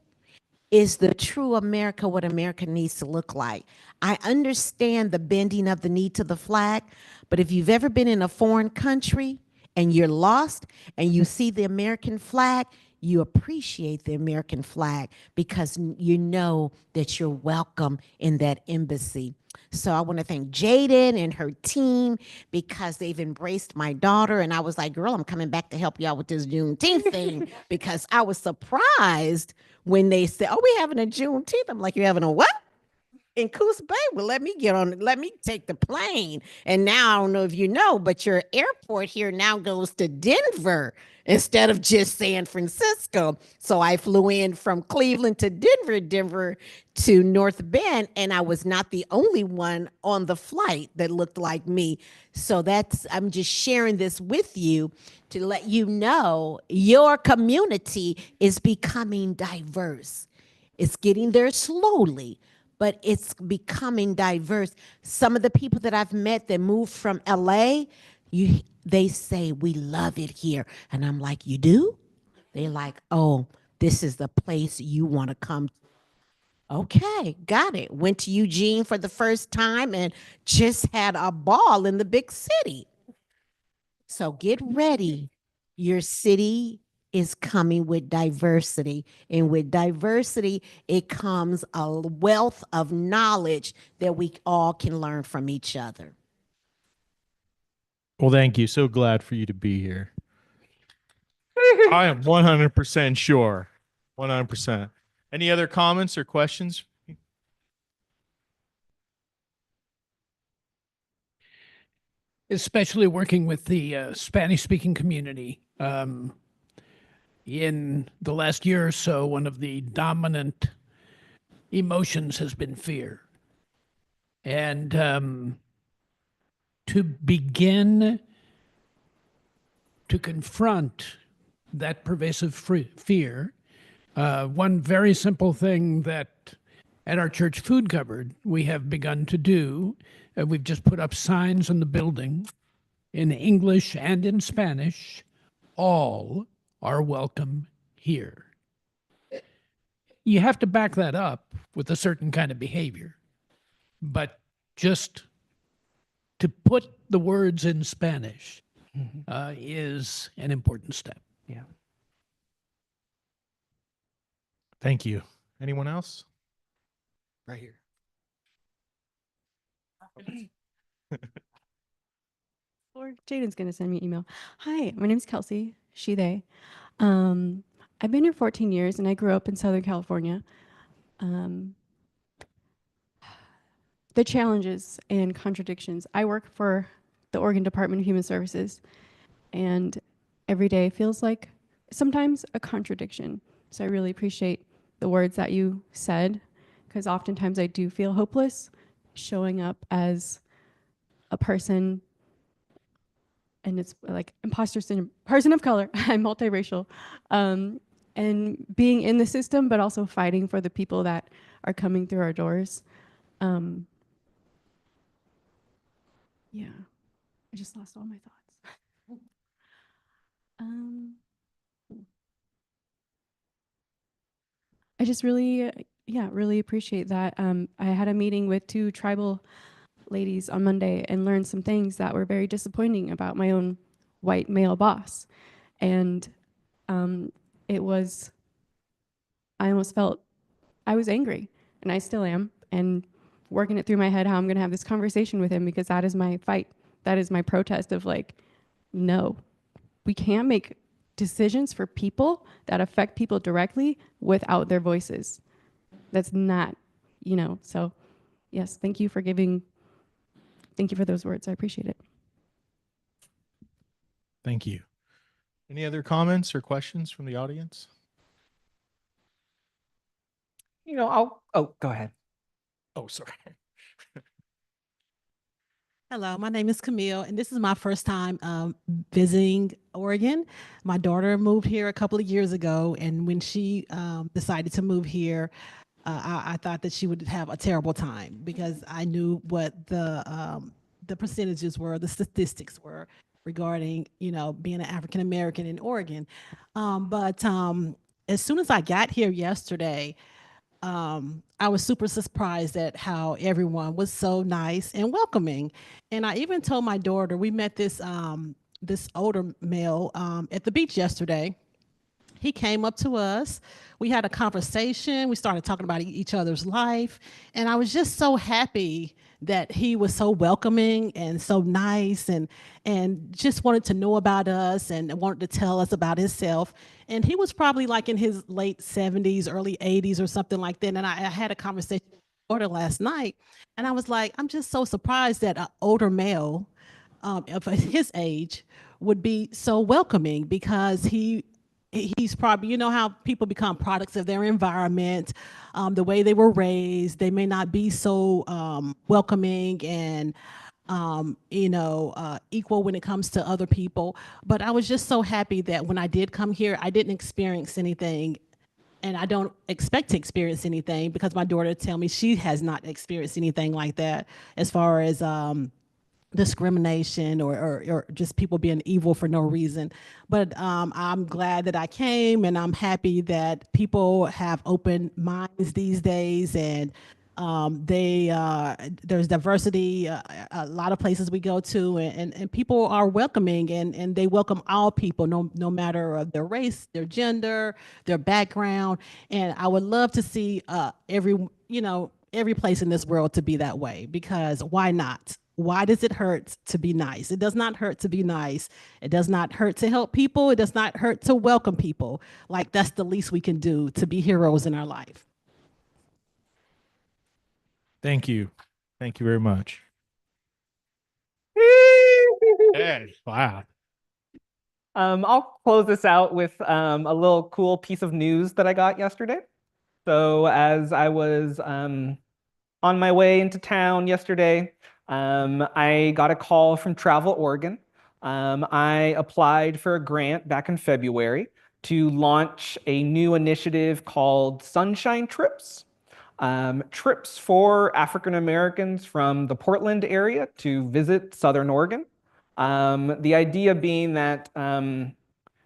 is the true America, what America needs to look like. I understand the bending of the knee to the flag, but if you've ever been in a foreign country and you're lost and you see the American flag, you appreciate the American flag because you know that you're welcome in that embassy. So I want to thank Jaden and her team because they've embraced my daughter. And I was like, girl, I'm coming back to help y'all with this Juneteenth thing because I was surprised when they said, oh, we're having a Juneteenth. I'm like, you're having a what? In Coos Bay? Well, let me take the plane. And now I don't know if you know, but your airport here now goes to Denver instead of just San Francisco. So I flew in from Cleveland to Denver to North Bend, and I was not the only one on the flight that looked like me. So I'm just sharing this with you to let you know your community is becoming diverse. It's getting there slowly, but it's becoming diverse. Some of the people that I've met that moved from LA, they say, we love it here. And I'm like, you do? They're like, oh, this is the place you want to come. Okay, got it. Went to Eugene for the first time and just had a ball in the big city. So get ready. Your city is coming with diversity. And with diversity, it comes a wealth of knowledge that we all can learn from each other. Well, thank you. So glad for you to be here. I am 100% sure. 100%. Any other comments or questions? Especially working with the Spanish-speaking community. In the last year or so, one of the dominant emotions has been fear. And to begin to confront that pervasive fear, one very simple thing that at our church food cupboard we have begun to do, we've just put up signs on the building in English and in Spanish, all are welcome here. You have to back that up with a certain kind of behavior, but just to put the words in Spanish is an important step. Yeah. Thank you. Anyone else? Right here. Or Jaden's going to send me an email. Hi, my name's Kelsey, she, they. I've been here 14 years and I grew up in Southern California. The challenges and contradictions. I work for the Oregon Department of Human Services, and every day feels like sometimes a contradiction. So I really appreciate the words that you said, because oftentimes I do feel hopeless showing up as a person, and it's like imposter syndrome, person of color, I'm multiracial, and being in the system, but also fighting for the people that are coming through our doors. Yeah, I just lost all my thoughts. I just really, really appreciate that. I had a meeting with 2 tribal ladies on Monday and learned some things that were very disappointing about my own white male boss. And I almost felt I was angry, and I still am, and working it through my head how I'm gonna have this conversation with him, because that is my fight. That is my protest of like, no, we can't make decisions for people that affect people directly without their voices. That's not, so yes, thank you for those words. I appreciate it. Thank you. Any other comments or questions from the audience? Oh, go ahead. Oh, sorry. Hello, my name is Camille, and this is my first time visiting Oregon. My daughter moved here a couple of years ago, and when she decided to move here, I thought that she would have a terrible time, because I knew what the percentages were, the statistics were regarding, being an African American in Oregon. But as soon as I got here yesterday, I was super surprised at how everyone was so nice and welcoming. And I even told my daughter, we met this older male at the beach yesterday. he came up to us. We had a conversation. We started talking about each other's life. And I was just so happy that he was so welcoming and so nice and just wanted to know about us and wanted to tell us about himself. And he was probably like in his late 70s, early 80s or something like that. And I had a conversation with my daughter last night. And I was like, I'm just so surprised that an older male of his age would be so welcoming, because he's probably, you know how people become products of their environment, the way they were raised. They may not be so welcoming and equal when it comes to other people. But I was just so happy that when I did come here, I didn't experience anything, and I don't expect to experience anything, because my daughter tell me she has not experienced anything like that, as far as discrimination or just people being evil for no reason. But I'm glad that I came, and I'm happy that people have open minds these days, and there's diversity, a lot of places we go to, and people are welcoming, and they welcome all people, no matter their race, their gender, their background. And I would love to see every place in this world to be that way, because why not? Why does it hurt to be nice? It does not hurt to be nice. It does not hurt to help people. It does not hurt to welcome people. Like, that's the least we can do to be heroes in our life. Thank you. Thank you very much. Yeah, wow. I'll close this out with a little cool piece of news that I got yesterday. So as I was on my way into town yesterday, I got a call from Travel Oregon. I applied for a grant back in February to launch a new initiative called Sunshine Trips. Trips for African Americans from the Portland area to visit Southern Oregon. The idea being that,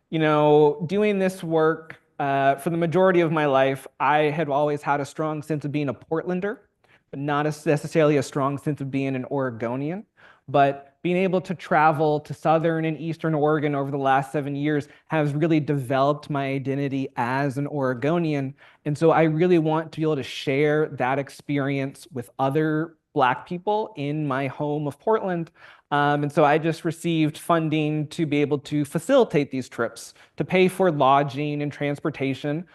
doing this work for the majority of my life, I had always had a strong sense of being a Portlander, but not necessarily a strong sense of being an Oregonian. But being able to travel to Southern and Eastern Oregon over the last 7 years has really developed my identity as an Oregonian. And so I really want to be able to share that experience with other Black people in my home of Portland. And so I just received funding to be able to facilitate these trips, to pay for lodging and transportation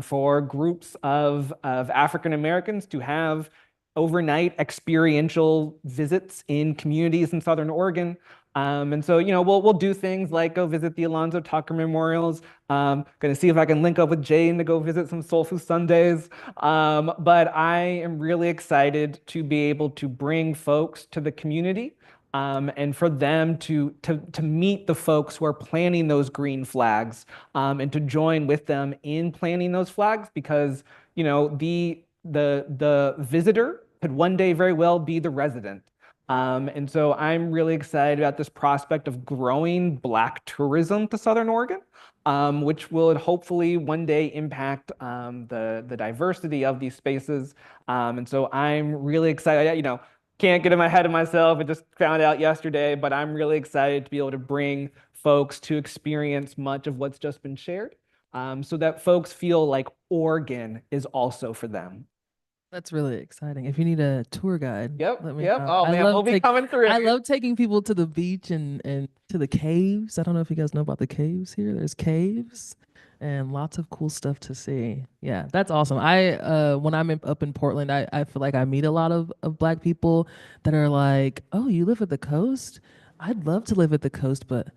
for groups of African Americans to have overnight experiential visits in communities in Southern Oregon. And so, we'll do things like go visit the Alonzo Tucker Memorials. Going to see if I can link up with Jane to go visit some Soul Food Sundays. But I am really excited to be able to bring folks to the community and for them to meet the folks who are planting those green flags and to join with them in planting those flags, because the visitor could one day very well be the resident. And so I'm really excited about this prospect of growing Black tourism to Southern Oregon, which will hopefully one day impact the diversity of these spaces. And so I'm really excited. Can't get in my head of myself. I just found out yesterday, but I'm really excited to be able to bring folks to experience much of what's just been shared, so that folks feel like Oregon is also for them. That's really exciting. If you need a tour guide, Yep. let me Yep. know. Oh man, we'll be coming through. I love taking people to the beach and to the caves. I don't know if you guys know about the caves here. There's caves and lots of cool stuff to see. Yeah, that's awesome. When I'm up in Portland, I feel like I meet a lot of Black people that are like, oh, you live at the coast? I'd love to live at the coast, but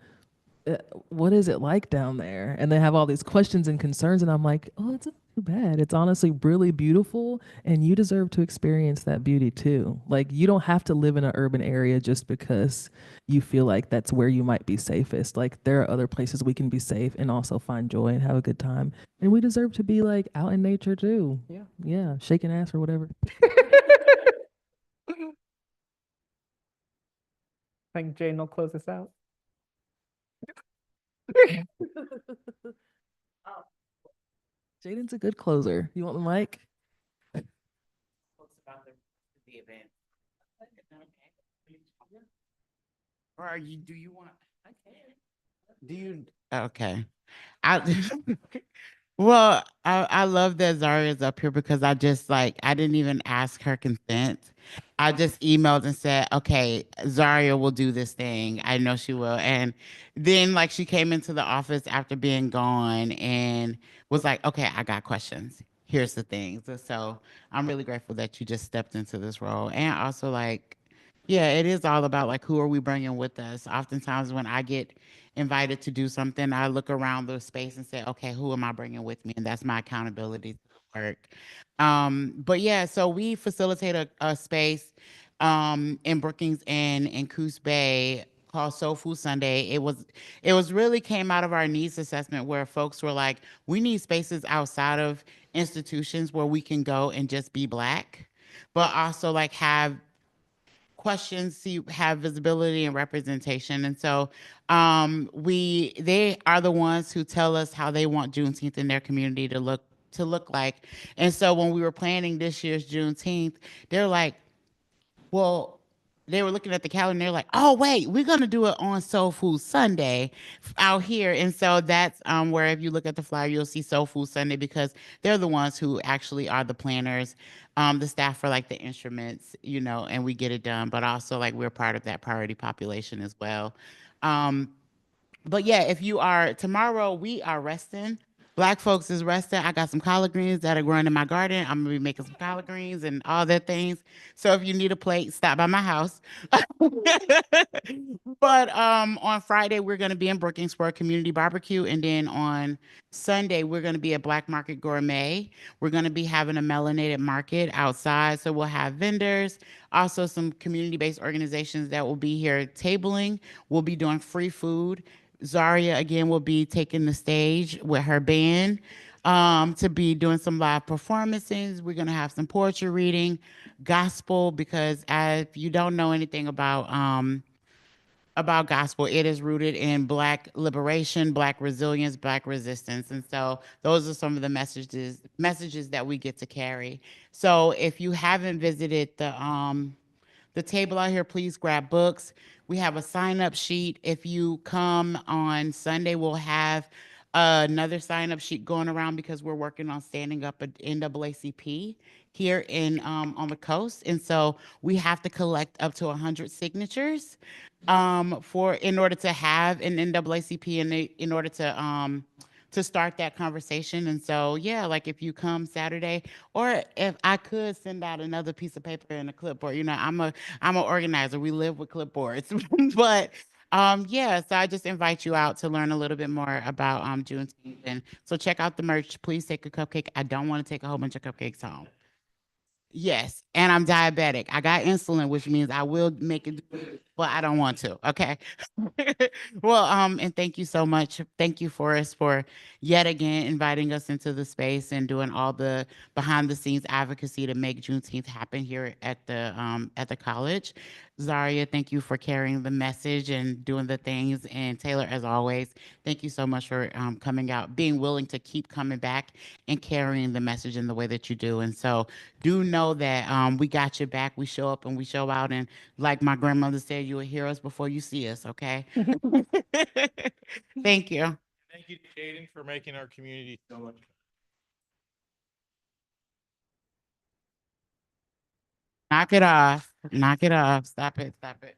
what is it like down there? And they have all these questions and concerns, and I'm like, oh, it's not too bad. It's honestly really beautiful, and you deserve to experience that beauty too. Like, you don't have to live in an urban area just because you feel like that's where you might be safest. Like, there are other places we can be safe and also find joy and have a good time. And we deserve to be like out in nature too. Yeah. Yeah, shaking ass or whatever. I think Jane will close this out. Jaden's a good closer. You want the mic? The event. Or do you want? I can. Do you? Okay. I well, I love that Zaria's up here because I just like I didn't even ask her consent. I just emailed and said, okay, Zaria will do this thing. I know she will. And then like she came into the office after being gone and was like, okay, I got questions. Here's the things. And so I'm really grateful that you just stepped into this role. And also like, yeah, it is all about like who are we bringing with us. Oftentimes when I get invited to do something, I look around the space and say, okay, who am I bringing with me? And that's my accountability to the work. But yeah, so we facilitate a space in Brookings and in Coos Bay called Soul Food Sunday. It was really came out of our needs assessment where folks were like, we need spaces outside of institutions where we can go and just be Black, but also like have questions, see have visibility and representation. And so they are the ones who tell us how they want Juneteenth in their community to look like. And so when we were planning this year's Juneteenth, they're like, well, they were looking at the calendar and they're like, oh wait, we're gonna do it on Soul Food Sunday out here. And so that's where if you look at the flyer, you'll see Soul Food Sunday because they're the ones who actually are the planners, the staff for like the instruments, and we get it done, but also like we're part of that priority population as well. Um, but yeah, if you are tomorrow, we are resting. Black folks is resting. I got some collard greens that are growing in my garden. I'm gonna be making some collard greens and all that things. So if you need a plate, stop by my house. But on Friday we're gonna be in Brookings for a community barbecue, and then on Sunday we're gonna be at Black Market Gourmet. We're gonna be having a melanated market outside, so we'll have vendors, also some community-based organizations that will be here tabling. We'll be doing free food. Zaria again will be taking the stage with her band to be doing some live performances. We're gonna have some poetry reading, gospel, because if you don't know anything about gospel, it is rooted in Black liberation, Black resilience, Black resistance. And so those are some of the messages that we get to carry. So if you haven't visited the table out here, please grab books. We have a sign-up sheet. If you come on Sunday, we'll have another sign-up sheet going around because we're working on standing up an NAACP here on the coast. And so we have to collect up to 100 signatures in order to have an NAACP and in order to start that conversation. And so, yeah, like if you come Saturday, or if I could send out another piece of paper and a clipboard, I'm an organizer. We live with clipboards, but yeah, so I just invite you out to learn a little bit more about Juneteenth. And so check out the merch. Please take a cupcake. I don't want to take a whole bunch of cupcakes home. Yes, and I'm diabetic. I got insulin, which means I will make it, but I don't want to. Okay. Well, and thank you so much. Thank you, Forrest, for yet again inviting us into the space and doing all the behind the scenes advocacy to make Juneteenth happen here at the college. Zaria, thank you for carrying the message and doing the things. And Taylor, as always, thank you so much for coming out, being willing to keep coming back and carrying the message in the way that you do. And so do know that we got your back. We show up and we show out. And like my grandmother said, you will hear us before you see us, okay? Thank you. Thank you to Jaden for making our community so much. Knock it off. Knock it off. Stop it. Stop it.